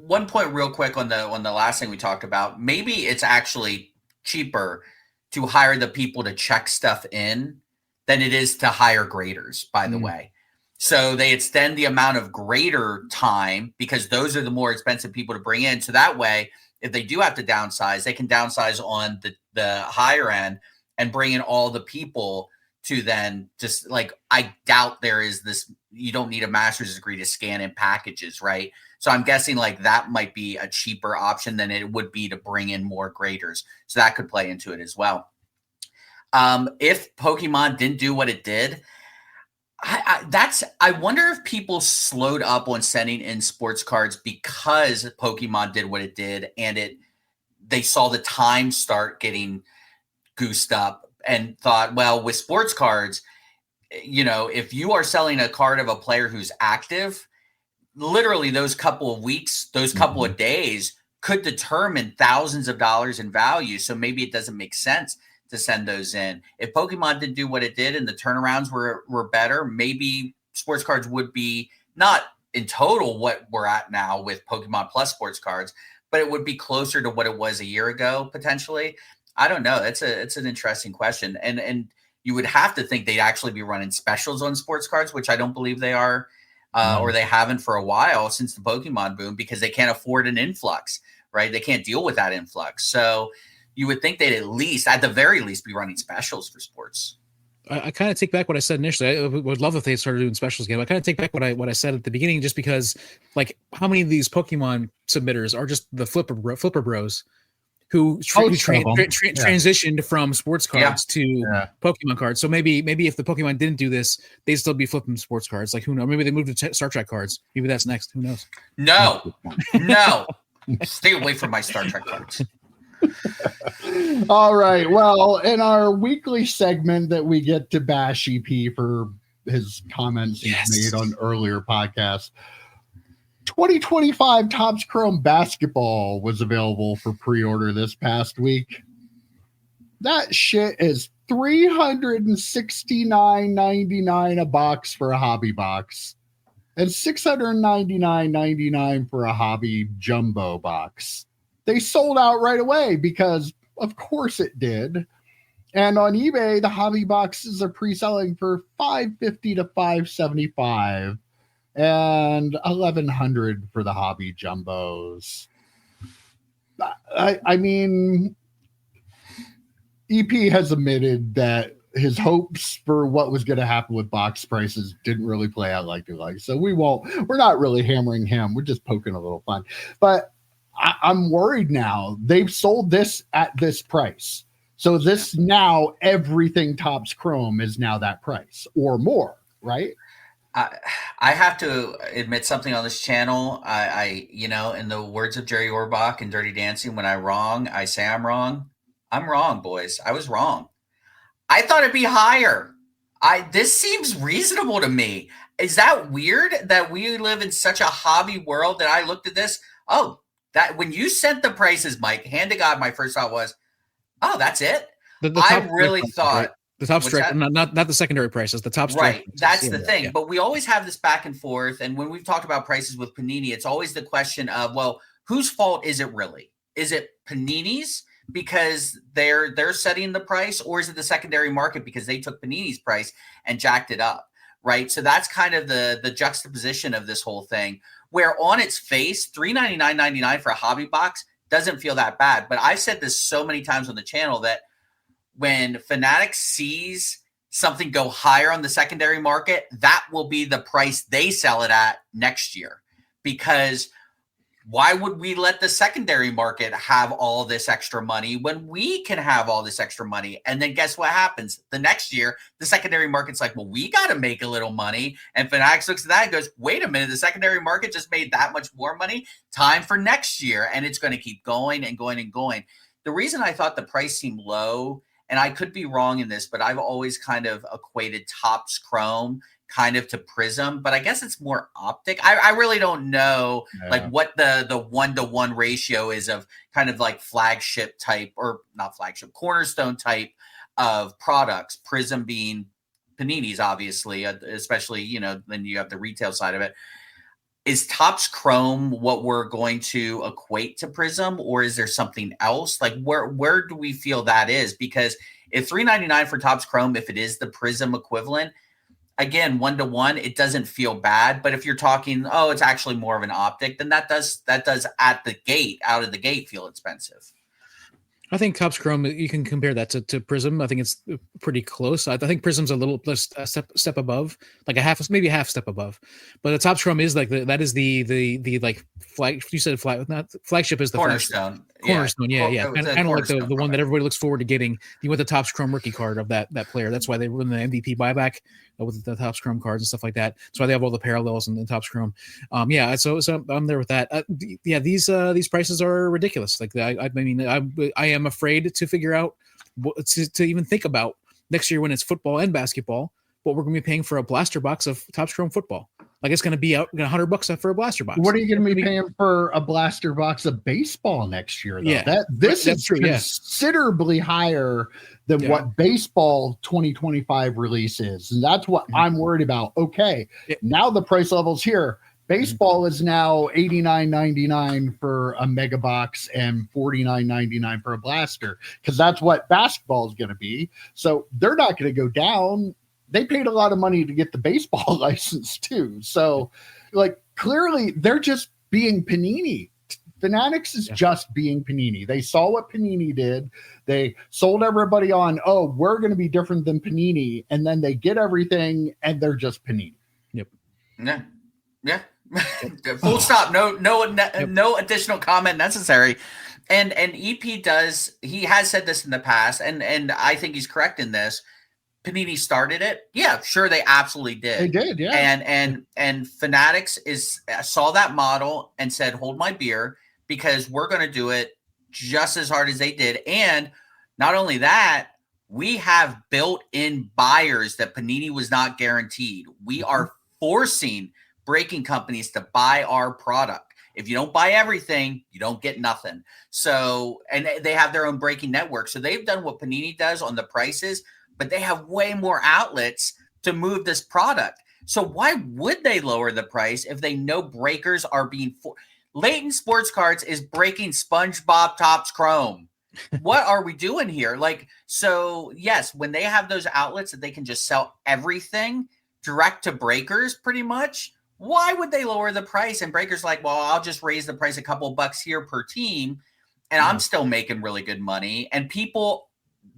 one point real quick on the last thing we talked about. Maybe it's actually cheaper to hire the people to check stuff in than it is to hire graders, by the way. So they extend the amount of grader time because those are the more expensive people to bring in. So that way, if they do have to downsize, they can downsize on the higher end and bring in all the people to then just like, I doubt there is this, you don't need a master's degree to scan in packages, right? So I'm guessing like that might be a cheaper option than it would be to bring in more graders. So that could play into it as well. If Pokemon didn't do what it did, I wonder if people slowed up on sending in sports cards because Pokemon did what it did and they saw the time start getting goosed up and thought, well, with sports cards, if you are selling a card of a player who's active, literally those couple of weeks, those couple of days could determine thousands of dollars in value. So maybe it doesn't make sense to send those in. If Pokemon did do what it did and the turnarounds were better, maybe sports cards would be not in total what we're at now with Pokemon Plus sports cards, but it would be closer to what it was a year ago, potentially. I don't know. It's an interesting question. And you would have to think they'd actually be running specials on sports cards, which I don't believe they are, or they haven't for a while since the Pokemon boom, because they can't afford an influx, right? They can't deal with that influx. So you would think they'd at the very least, be running specials for sports. I kind of take back what I said initially. I would love if they started doing specials again. I kind of take back what I said at the beginning, just because, like, how many of these Pokemon submitters are just the flipper bros who transitioned from sports cards to Pokemon cards. So maybe if the Pokemon didn't do this, they'd still be flipping sports cards. Like, who knows? Maybe they moved to Star Trek cards. Maybe that's next. Who knows? No. Stay away from my Star Trek cards. All right. Well, in our weekly segment that we get to bash EP for his comments he's made on earlier podcasts, 2025 Topps Chrome basketball was available for pre-order this past week. That shit is $369.99 a box for a hobby box and $699.99 for a hobby jumbo box. They sold out right away because, of course, it did. And on eBay, the hobby boxes are pre-selling for $550 to $575 and $1,100 for the hobby jumbos. I mean, EP has admitted that his hopes for what was going to happen with box prices didn't really play out like they like. So we're not really hammering him. We're just poking a little fun. But I'm worried now. They've sold this at this price. So this now, everything Topps Chrome is now that price or more, right? I have to admit something on this channel. I in the words of Jerry Orbach and Dirty Dancing, when I'm wrong, I say I'm wrong. I'm wrong, boys. I was wrong. I thought it'd be higher. This seems reasonable to me. Is that weird that we live in such a hobby world that I looked at this? That when you sent the prices, Mike, hand to God, my first thought was, that's it. I really thought, right? The top strike, not the secondary prices, the top strike. Right. That's the thing. Yeah. But we always have this back and forth. And when we've talked about prices with Panini, it's always the question of, well, whose fault is it really? Is it Panini's because they're setting the price, or is it the secondary market because they took Panini's price and jacked it up? Right. So that's kind of the juxtaposition of this whole thing, where on its face, $399.99 for a hobby box doesn't feel that bad. But I've said this so many times on the channel that when Fanatics sees something go higher on the secondary market, that will be the price they sell it at next year. Because why would we let the secondary market have all this extra money when we can have all this extra money? And then guess what happens? The next year, the secondary market's like, well, we got to make a little money. And Fanatics looks at that and goes, wait a minute, the secondary market just made that much more money. Time for next year. And it's going to keep going and going and going. The reason I thought the price seemed low, and I could be wrong in this, but I've always kind of equated Topps Chrome kind of to Prism, but I guess it's more optic. I really don't know like what the 1-to-1 ratio is of kind of like flagship type, or not flagship, cornerstone type of products. Prism being Panini's, obviously, especially, you know, then you have the retail side of it. Is Topps Chrome what we're going to equate to Prism, or is there something else? Like where do we feel that is? Because if $3.99 for Topps Chrome, if it is the Prism equivalent, again, 1-to-1, it doesn't feel bad. But if you're talking, oh, it's actually more of an optic, then that does out of the gate feel expensive. I think Topps Chrome, you can compare that to Prism. I think it's pretty close. I think Prism's a little a step above, like maybe a half step above. But the Topps Chrome is like that is the like flag. You said flagship is the cornerstone. Cornerstone, yeah. Kind of like the one that everybody looks forward to getting. You want the Topps Chrome rookie card of that player. That's why they run the MVP buyback with the Topps Chrome cards and stuff like that. That's why they have all the parallels in the Topps Chrome. So I'm there with that. These prices are ridiculous. Like I mean, I am afraid to figure out to even think about next year when it's football and basketball, what we're going to be paying for a blaster box of Topps Chrome football. Like it's going to be out $100 for a blaster box. What are you going to be paying for a blaster box of baseball next year? Though? Yeah, this is true, considerably higher than what baseball 2025 release is, and that's what I'm worried about. Okay, now the price level's here. Baseball is now $89.99 for a mega box and $49.99 for a blaster, because that's what basketball is going to be. So they're not going to go down. They paid a lot of money to get the baseball license too. So like clearly they're just being Panini. Fanatics is just being Panini. They saw what Panini did. They sold everybody on, oh, we're going to be different than Panini. And then they get everything and they're just Panini. Yep. Yeah. Full stop. No additional comment necessary. And EP he has said this in the past, and I think he's correct in this. Panini started it. Yeah, sure, they absolutely did. They did, yeah. And Fanatics saw that model and said, hold my beer, because we're going to do it just as hard as they did. And not only that, we have built-in buyers that Panini was not guaranteed. We are forcing breaking companies to buy our product. If you don't buy everything, you don't get nothing. So, and they have their own breaking network. So they've done what Panini does on the prices, but they have way more outlets to move this product. So why would they lower the price if they know breakers are being Leighton Sports Cards is breaking SpongeBob Topps Chrome. What are we doing here? Like, so yes, when they have those outlets that they can just sell everything direct to breakers pretty much, why would they lower the price? And breakers like, well, I'll just raise the price a couple bucks here per team and I'm still making really good money. And people,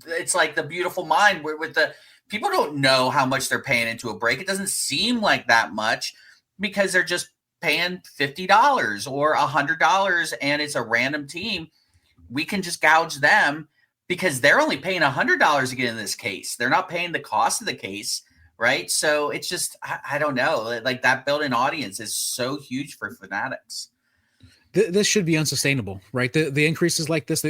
it's like the beautiful mind where with the people don't know how much they're paying into a break. It doesn't seem like that much because they're just paying $50 or $100 and it's a random team. We can just gouge them because they're only paying $100 again in this case. They're not paying the cost of the case, right? So it's just, I don't know. Like that built-in audience is so huge for Fanatics. This should be unsustainable, right? The increases like these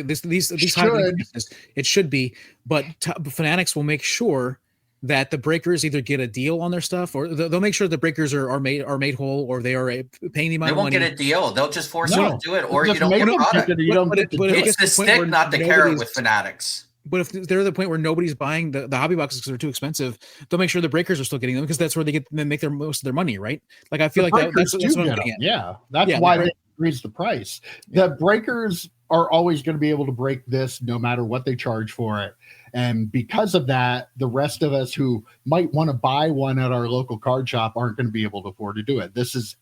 high increases, it should be, but Fanatics will make sure that the breakers either get a deal on their stuff, or they'll make sure the breakers are made whole, or they are paying the amount of money. They won't get a deal. They'll just force them to do it, or you don't get a product. It's the stick, not the carrot with Fanatics. But if they're at the point where nobody's buying the hobby boxes because they're too expensive, they'll make sure the breakers are still getting them because that's where they make their most of their money, right? Like I feel like that's what I'm getting at. Yeah, that's why they increase the price. The breakers are always going to be able to break this no matter what they charge for it. And because of that, the rest of us who might want to buy one at our local card shop aren't going to be able to afford to do it. This is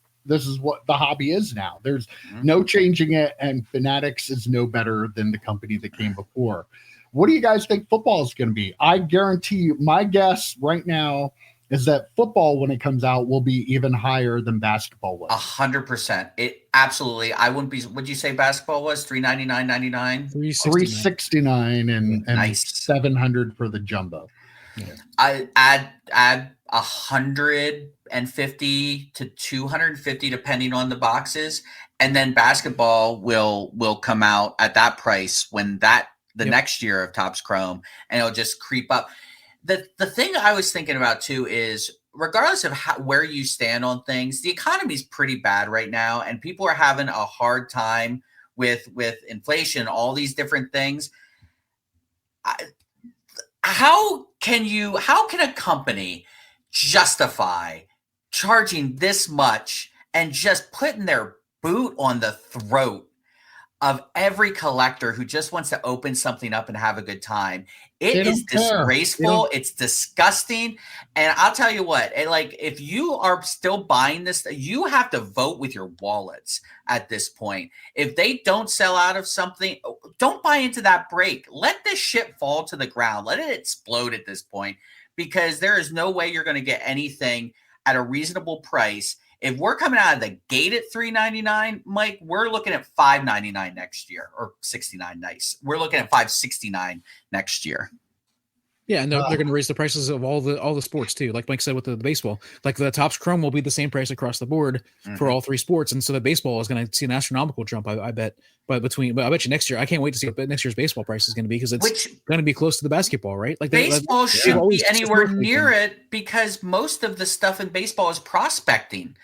what the hobby is now. There's no changing it, and Fanatics is no better than the company that came before. What do you guys think football is going to be? I guarantee you, my guess right now is that football, when it comes out, will be even higher than basketball was. 100%. It absolutely. I wouldn't be. Would you say basketball was $399.99? $369 and Nice. $700 for the jumbo. Yeah. I add 150 to 250 depending on the boxes, and then basketball will come out at that price when the next year of Topps Chrome, and it'll just creep up. The thing I was thinking about too is, regardless of where you stand on things, the economy is pretty bad right now, and people are having a hard time with inflation, all these different things. How can a company justify charging this much and just putting their boot on the throat of every collector who just wants to open something up and have a good time? It is disgraceful. It's disgusting. And I'll tell you what, if you are still buying this, you have to vote with your wallets at this point. If they don't sell out of something, don't buy into that break. Let this shit fall to the ground. Let it explode at this point, because there is no way you're going to get anything at a reasonable price. If we're coming out of the gate at $399, Mike, we're looking at $599 next year, or $69. Nice. We're looking at $569 next year. Yeah, and they're going to raise the prices of all the sports too. Like Mike said with the baseball, like the Topps Chrome will be the same price across the board for all three sports, and so the baseball is going to see an astronomical jump, I bet. But I bet you next year, I can't wait to see what next year's baseball price is going to be, because it's going to be close to the basketball, right? Like baseball shouldn't be anywhere near it, because most of the stuff in baseball is prospecting,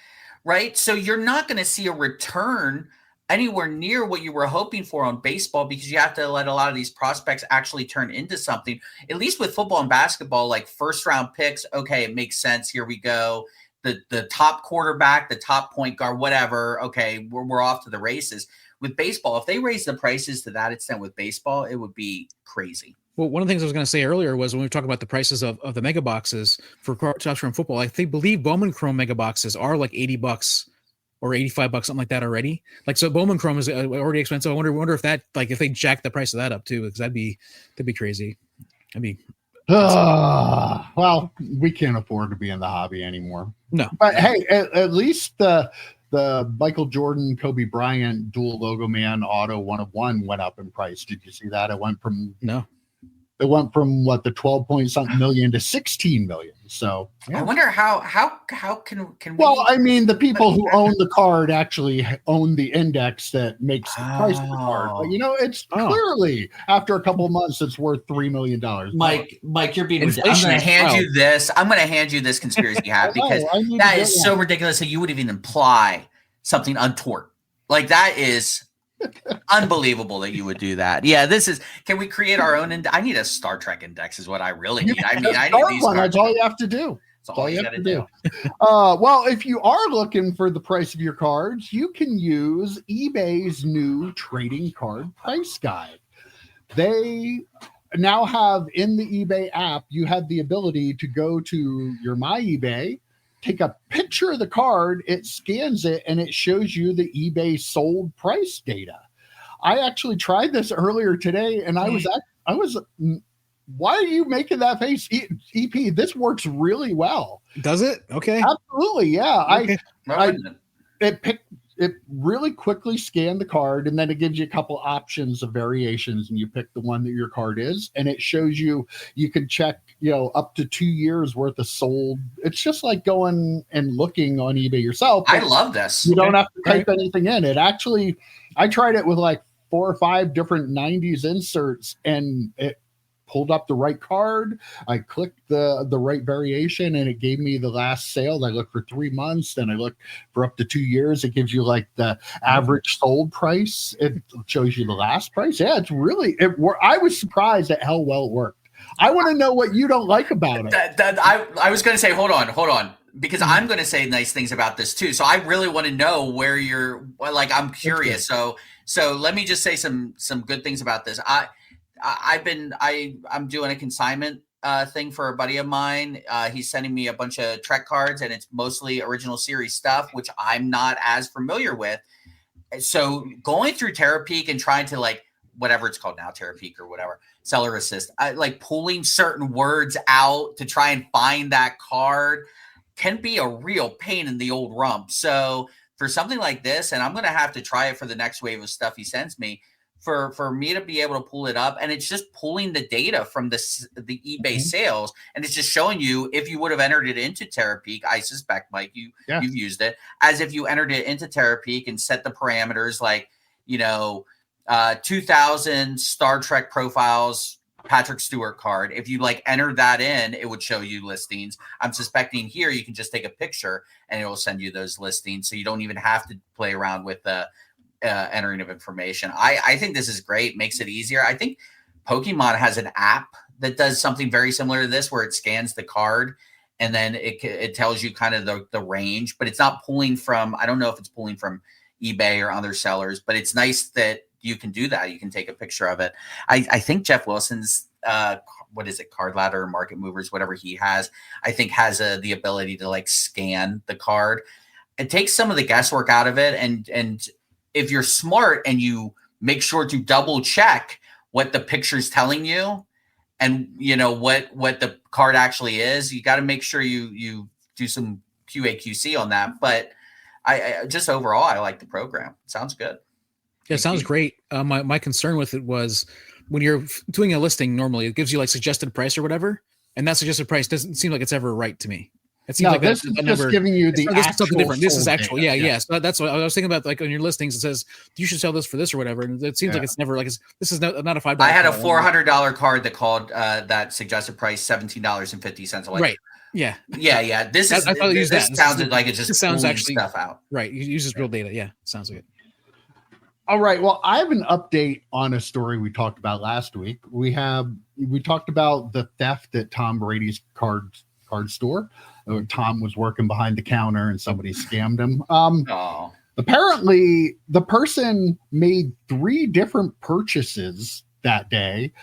right? So you're not going to see a return anywhere near what you were hoping for on baseball, because you have to let a lot of these prospects actually turn into something. At least with football and basketball, like first round picks, okay, it makes sense. Here we go. The top quarterback, the top point guard, whatever. Okay, we're off to the races. With baseball, if they raise the prices to that extent with baseball, it would be crazy. Well, one of the things I was going to say earlier was when we were talking about the prices of the mega boxes for Topps Chrome football, I believe Bowman Chrome mega boxes are like $80 or $85, something like that already. Like, so Bowman Chrome is already expensive. I wonder if that, like, if they jack the price of that up too, because that'd be crazy. Well, we can't afford to be in the hobby anymore. No, but hey, at least the Michael Jordan, Kobe Bryant dual logo man auto 1/1 went up in price. Did you see that? It went from what, the 12 point something million to 16 million. So I wonder how can we? Well, I mean, the people who own the card actually own the index that makes the price of the card. But it's clearly after a couple of months, it's worth $3 million. Mike, you're being ridiculous. I'm going to hand you this. I'm going to hand you this conspiracy hat, because that is so ridiculous that you would even imply something untoward. Like, that is unbelievable that you would do that. Yeah, can we create our own? I need a Star Trek index is what I really need. I need these. That's all you have to do. That's all you have to do. Well, if you are looking for the price of your cards, you can use eBay's new trading card price guide. They now have in the eBay app, you have the ability to go to your My eBay, take a picture of the card, it scans it, and it shows you the eBay sold price data. I actually tried this earlier today, and I was why are you making that face, EP? This works really well. Does it? Okay. Absolutely, yeah. Okay. It really quickly scanned the card, and then it gives you a couple options of variations, and you pick the one that your card is, and it shows you can check, up to 2 years worth of sold. It's just like going and looking on eBay yourself. I love this. You don't have to type anything in. It actually, I tried it with like 4 or 5 different 90s inserts, and it pulled up the right card. I clicked the right variation, and it gave me the last sale. I looked for 3 months, then I looked for up to 2 years. It gives you like the average sold price. It shows you the last price. Yeah, it's really I was surprised at how well it worked. I want to know what you don't like about it. I was going to say, hold on, because I'm going to say nice things about this too. So I really want to know where you're. Like, I'm curious. So let me just say some good things about this. I'm doing a consignment thing for a buddy of mine. He's sending me a bunch of Trek cards, and it's mostly original series stuff, which I'm not as familiar with. So going through Terapeak and trying to, like, whatever it's called now, Terapeak or whatever, seller assist. Like pulling certain words out to try and find that card can be a real pain in the old rump. So for something like this, and I'm going to have to try it for the next wave of stuff he sends me, for me to be able to pull it up, and it's just pulling the data from the eBay sales, and it's just showing you if you would have entered it into Terapeak. I suspect, Mike, you've used it as if you entered it into Terapeak and set the parameters like 2000 Star Trek profiles Patrick Stewart card. If you like enter that in, it would show you listings. I'm suspecting here you can just take a picture and it will send you those listings, so you don't even have to play around with the entering of information. I think this is great. Makes it easier. I think Pokemon has an app that does something very similar to this, where it scans the card and then it tells you kind of the range, but it's not pulling from, I don't know if it's pulling from eBay or other sellers, but it's nice that you can do that. You can take a picture of it. I think Jeff Wilson's what is it, Card Ladder or Market Movers, whatever he has, I think has the ability to like scan the card. It takes some of the guesswork out of it, and if you're smart and you make sure to double check what the picture's telling you and what the card actually is, you got to make sure you do some QA/QC on that. But I just overall, I like the program. It sounds good. Yeah, it sounds great. My concern with it was when you're doing a listing, normally it gives you like suggested price or whatever, and that suggested price doesn't seem like it's ever right to me. It seems like this is just giving you the actual something different. This is actual, data. yeah. So that's what I was thinking about. Like on your listings, it says you should sell this for this or whatever, and it seems like it's never like this is not a $5. I had a $400 card that called that suggested price $17.50. Like, right. Yeah. This is. I thought this sounded like it just sounds actually stuff out. Right. It uses real data. Yeah. Sounds like it. All right. Well, I have an update on a story we talked about last week. We talked about the theft at Tom Brady's card store. Tom was working behind the counter and somebody scammed him. Apparently, the person made 3 different purchases that day.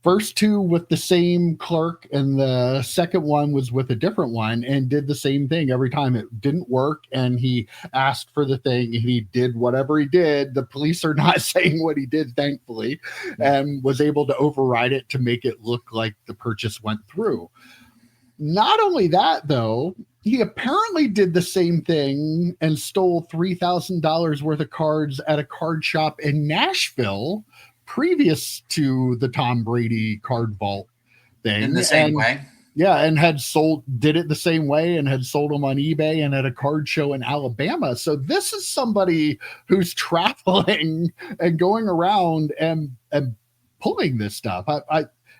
First 2 with the same clerk, and the second one was with a different one, and did the same thing every time. It didn't work, and he asked for the thing, and he did whatever he did. The police are not saying what he did, thankfully, and was able to override it to make it look like the purchase went through. Not only that, though, he apparently did the same thing and stole $3,000 worth of cards at a card shop in Nashville previous to the Tom Brady card vault thing. In the same way? Yeah, and did it the same way and had sold them on eBay and at a card show in Alabama. So this is somebody who's traveling and going around and pulling this stuff.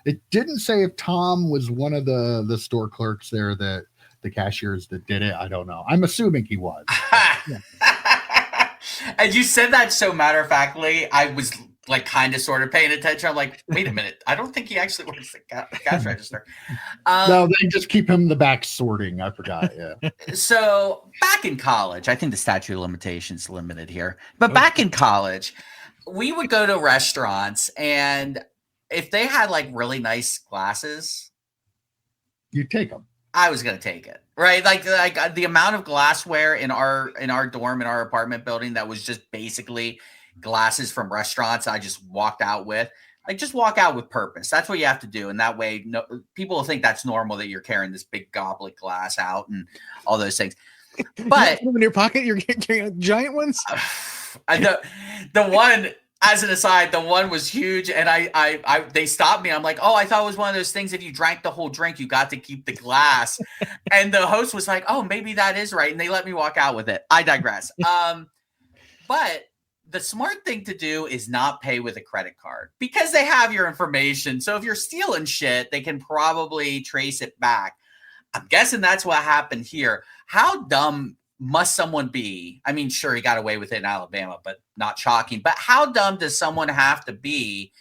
It didn't say if Tom was one of the store clerks there, that the cashiers that did it. I don't know. I'm assuming he was. And you said that so matter-of-factly, I was like kind of sort of paying attention. I'm like, wait a minute. I don't think he actually works the cash register. No, they just keep him in the back sorting. I forgot. Yeah. So back in college, I think the statute of limitations limited here, but back in college, we would go to restaurants, and if they had like really nice glasses, you take them. I was going to take it, right? Like the amount of glassware in our dorm, in our apartment building, that was just basically glasses from restaurants. I just walked out with, like, just walk out with purpose. That's what you have to do. And that way, people will think that's normal, that you're carrying this big goblet glass out and all those things. But in your pocket, you're carrying giant ones. The one, as an aside, the one was huge, and they stopped me. I'm like, oh, I thought it was one of those things, if you drank the whole drink, you got to keep the glass. And the host was like, oh, maybe that is right, and they let me walk out with it. I digress. But the smart thing to do is not pay with a credit card, because they have your information. So if you're stealing shit, they can probably trace it back. I'm guessing that's what happened here. How dumb must someone be? I mean, sure, he got away with it in Alabama, but not shocking. But how dumb does someone have to be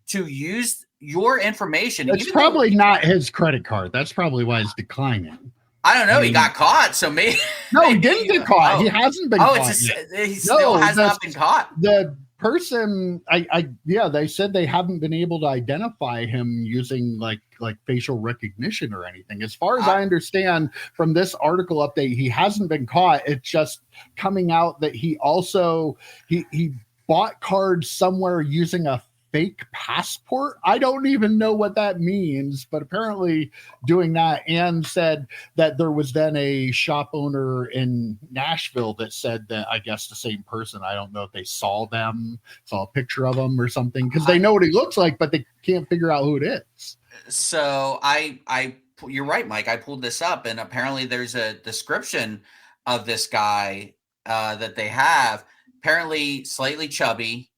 to use your information? It's probably not his credit card. That's probably why he's declining. I don't know. He got caught, so maybe. No, he didn't get caught. He hasn't been caught. He still has not been caught. The person, they said they haven't been able to identify him using like facial recognition or anything. As far as I understand from this article update, he hasn't been caught. It's just coming out that he also he bought cards somewhere using a fake passport. I don't even know what that means, but apparently doing that, and said that there was then a shop owner in Nashville that said that, I guess the same person, I don't know if they saw a picture of him or something, because they know what he looks like, but they can't figure out who it is. So you're right, Mike. I pulled this up, and apparently there's a description of this guy that they have. Apparently slightly chubby,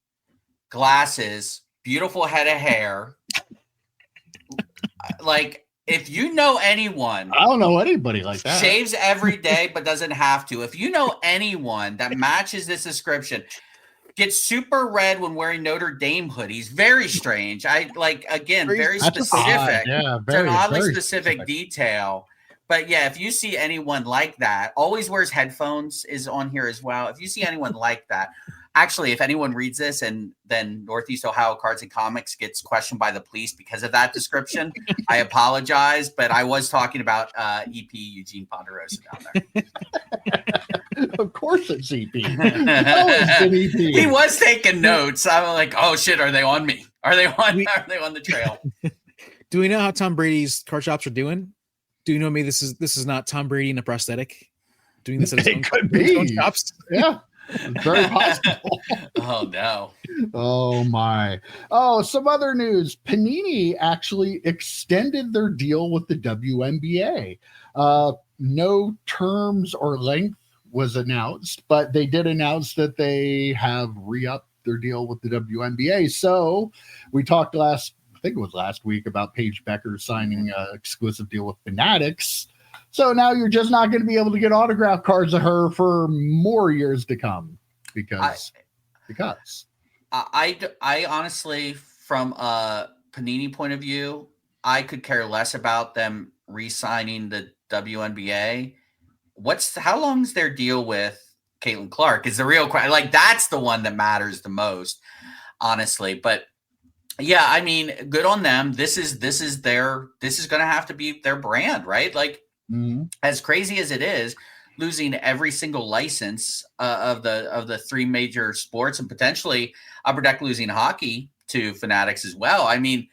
glasses, beautiful head of hair. Like, if you know anyone, I don't know anybody like that. Shaves every day but doesn't have to. If you know anyone that matches this description, gets super red when wearing Notre Dame hoodies. Very strange. Very specific. Yeah, it's an oddly specific detail. But yeah, if you see anyone like that, always wears headphones is on here as well. If you see anyone like that, actually, if anyone reads this and then Northeast Ohio Cards and Comics gets questioned by the police because of that description, I apologize. But I was talking about EP Eugene Ponderosa down there. Of course it's EP. EP. He was taking notes. I'm like, oh shit, are they on me? Are they on the trail? Do we know how Tom Brady's card shops are doing? Do you know me? This is not Tom Brady in a prosthetic doing this at his own shops. Yeah. It's very possible. Oh no. Oh my. Oh, some other news. Panini actually extended their deal with the WNBA. No terms or length was announced, but they did announce that they have re-upped their deal with the WNBA. So we talked last week about Paige Becker signing an exclusive deal with Fanatics. So now you're just not going to be able to get autograph cards of her for more years to come because I honestly, from a Panini point of view, I could care less about them re-signing the WNBA. How long is their deal with Caitlin Clark? Is the real question. Like, that's the one that matters the most, honestly. But yeah, I mean, good on them. This is going to have to be their brand, right? Like, as crazy as it is, losing every single license of the three major sports, and potentially Upper Deck losing hockey to Fanatics as well. I mean,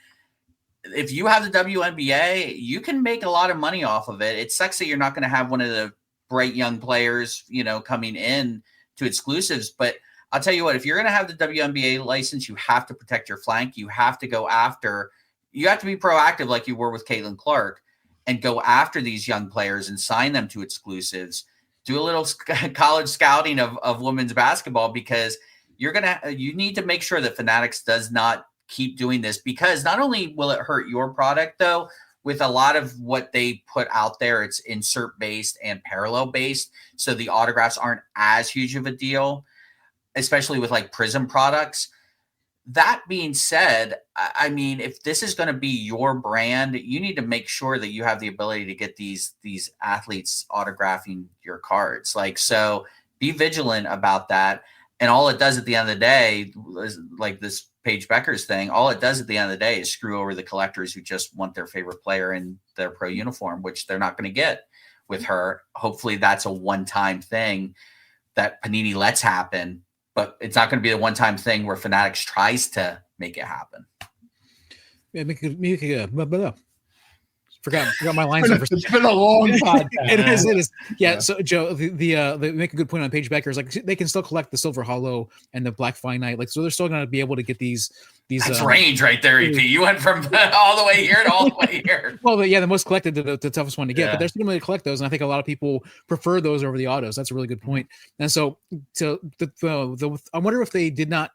if you have the WNBA, you can make a lot of money off of it. It sucks that you're not going to have one of the bright young players, coming in to exclusives. But I'll tell you what, if you're going to have the WNBA license, you have to protect your flank. You have to you have to be proactive like you were with Caitlin Clark and go after these young players and sign them to exclusives. Do a little college scouting of women's basketball, because you need to make sure that Fanatics does not keep doing this, because not only will it hurt your product, though, with a lot of what they put out there, it's insert based and parallel based. So the autographs aren't as huge of a deal, especially with like Prism products. That being said, I mean, if this is going to be your brand, you need to make sure that you have the ability to get these athletes autographing your cards. Like, so be vigilant about that. And all it does at the end of the day, like this Paige Becker's thing, all it does at the end of the day is screw over the collectors who just want their favorite player in their pro uniform, which they're not going to get with her. Hopefully that's a one-time thing that Panini lets happen, but it's not going to be a one-time thing where Fanatics tries to make it happen. Yeah, Forgot my lines. It's been a long time. It is. Yeah. So Joe, they make a good point on Paige Becker. Is like they can still collect the Silver Hollow and the Black Finite. Like, so they're still going to be able to get these. That's range right there, EP. You went from all the way here to all the way here. Well, yeah, the most collected, the toughest one to get, but they're still going to collect those, and I think a lot of people prefer those over the autos. That's a really good point. And so I wonder if they did not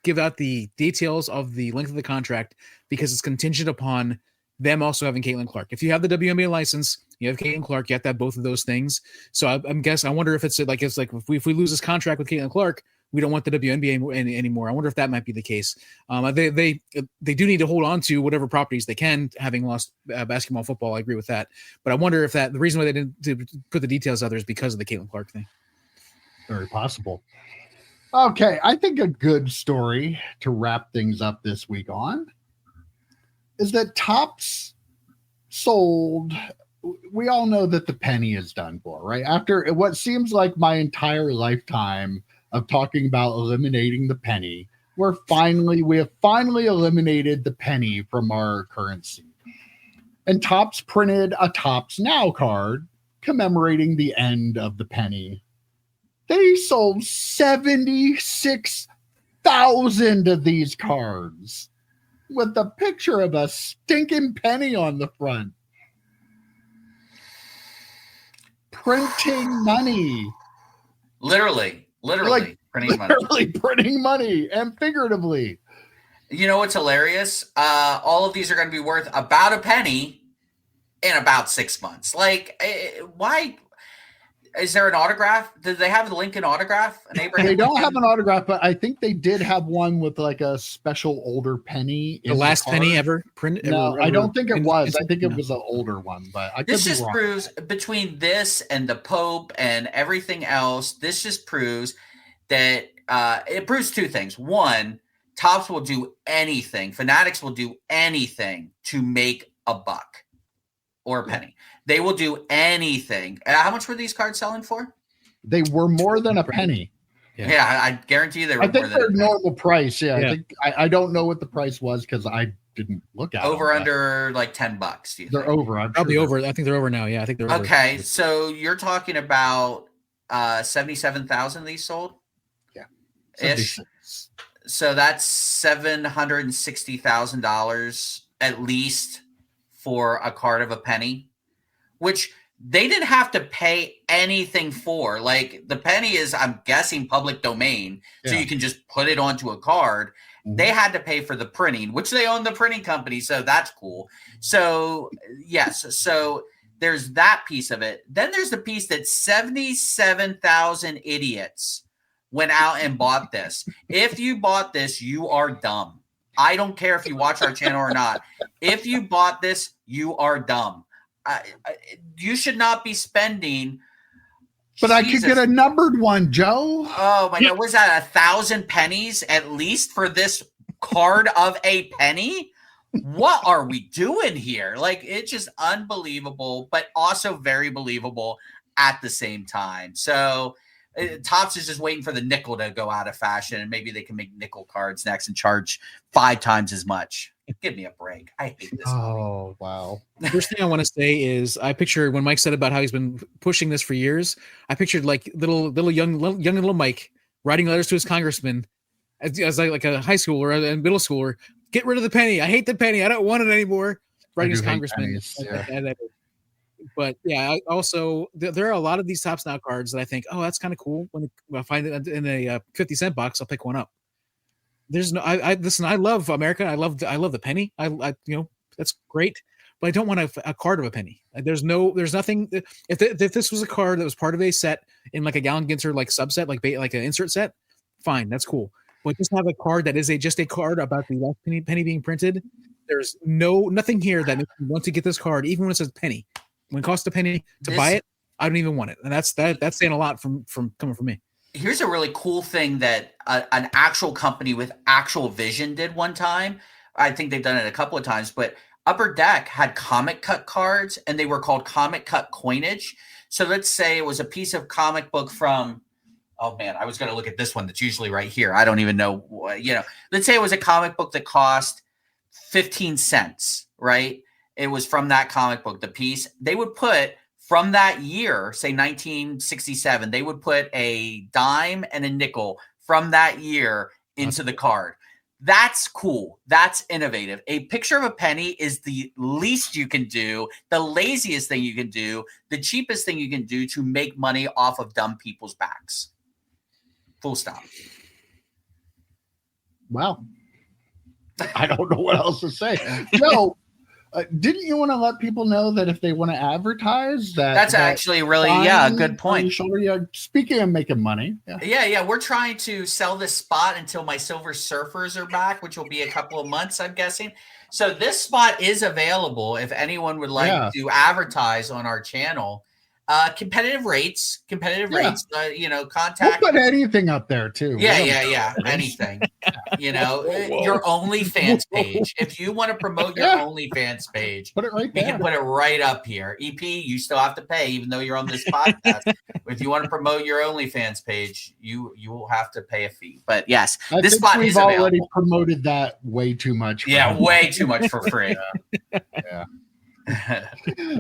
give out the details of the length of the contract because it's contingent upon them also having Caitlin Clark. If you have the WNBA license, you have Caitlin Clark, you have to have both of those things. So I wonder if it's like if we lose this contract with Caitlin Clark, we don't want the WNBA anymore. I wonder if that might be the case. They do need to hold on to whatever properties they can, having lost basketball and football. I agree with that. But I wonder if the reason why they didn't put the details out there is because of the Caitlin Clark thing. Very possible. Okay, I think a good story to wrap things up this week on is that Topps sold. We all know that the penny is done for, right? After what seems like my entire lifetime of talking about eliminating the penny, we have finally eliminated the penny from our currency. And Topps printed a Topps Now card commemorating the end of the penny. They sold 76,000 of these cards with a picture of a stinking penny on the front. Printing money. Literally Like, printing money. Literally printing money, and figuratively. You know what's hilarious? All of these are going to be worth about a penny in about 6 months. Like, why? Is there an autograph? Did they have the Lincoln autograph? An Abraham They don't Lincoln? have an autograph, but I think they did have one with like a special older penny. The last penny ever printed? No, I don't think it was. I think it no. was an older one, but I could This be just wrong. proves, between this and the Pope and everything else, this just proves that it proves two things. One, Topps will do anything. Fanatics will do anything to make a buck or a penny. They will do anything. How much were these cards selling for? They were more than a penny. Yeah, I guarantee you they were I think more than their a penny. normal price. Yeah, Yeah. I think I don't know what the price was because I didn't look at Over them, under like $10. Do you They're think? over. I'm Probably sure over. I think they're over now. Yeah, I think they're over. Okay, so you're talking about 77,000 of these sold? Yeah. Ish. So that's $760,000 at least for a card of a penny, which they didn't have to pay anything for. Like, the penny is, I'm guessing, public domain, so Yeah. you can just put it onto a card. Mhm. They had to pay for the printing, which they own the printing company, so that's cool. So yes, so there's that piece of it. Then there's the piece that 77,000 idiots went out and bought this. If you bought this, you are dumb. I don't care if you watch our channel or not. If you bought this, you are dumb. You should not be spending. But I could Jesus. get a numbered one, Joe. Oh my God, was that 1,000 pennies at least for this card of a penny? What are we doing here? Like, it's just unbelievable, but also very believable at the same time. So Topps is just waiting for the nickel to go out of fashion, and maybe they can make nickel cards next and charge 5 times as much. Give me a break. I hate this. Oh, wow. First thing I want to say is I picture when Mike said about how he's been pushing this for years. I pictured like little young Mike writing letters to his congressman as like a high schooler and middle schooler. Get rid of the penny. I hate the penny. I don't want it anymore. Writing his do hate congressman. pennies, yeah. But yeah, I also there are a lot of these Topps Now cards that I think, oh, that's kind of cool. When I find it in a 50-cent box, I'll pick one up. There's no, I listen. I love America. I love the penny. I that's great. But I don't want a card of a penny. There's nothing. If this was a card that was part of a set in like a Gallon Ginter like subset, like an insert set, fine, that's cool. But just have a card that is just a card about the last penny being printed. There's nothing here that makes me want to get this card, even when it says penny. When it costs a penny to buy it, I don't even want it, and that's saying a lot from coming from me. Here's a really cool thing that an actual company with actual vision did one time. I think they've done it a couple of times, but Upper Deck had comic cut cards, and they were called comic cut coinage. So let's say it was a piece of comic book from, oh man, I was going to look at this one that's usually right here. I don't even know, let's say it was a comic book that cost 15 cents, right? It was from that comic book, the piece. They would put from that year, say 1967, they would put a dime and a nickel from that year into the card. That's cool. That's innovative. A picture of a penny is the least you can do, the laziest thing you can do, the cheapest thing you can do to make money off of dumb people's backs. Full stop. Wow. I don't know what else to say. Joe, didn't you want to let people know that if they want to advertise that's actually really, a good point. Speaking of making money. Yeah. We're trying to sell this spot until my Silver Surfers are back, which will be a couple of months, I'm guessing. So this spot is available if anyone would like to advertise on our channel. Competitive rates, We'll contact. put anything up there too. Yeah. Anything. Your OnlyFans page. If you want to promote your OnlyFans page, Put it right we there. can put it right up here. EP, you still have to pay, even though you're on this podcast. If you want to promote your OnlyFans page, you will have to pay a fee. But yes, this spot we've is already available. promoted that way too much. Yeah, way too much for free. Yeah.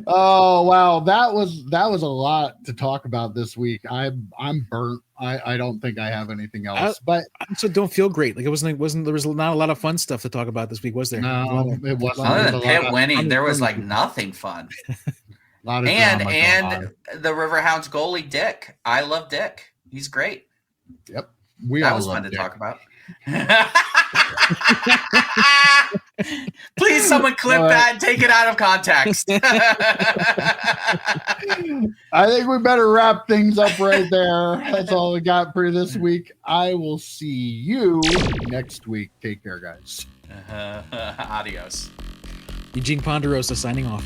Oh wow, that was a lot to talk about this week. I'm burnt. I don't think I have anything else. But I also don't feel great. Like it wasn't there was not a lot of fun stuff to talk about this week, was there? No, it wasn't. Other than Pitt of winning, there was like nothing fun. lot of And drama going on. the Riverhounds goalie Dick. I love Dick. He's great. Yep, That was fun to talk about. Please, someone clip that and take it out of context. I think we better wrap things up right there. That's all we got for this week. I will see you next week. Take care, guys. Adios. Eugene Ponderosa signing off.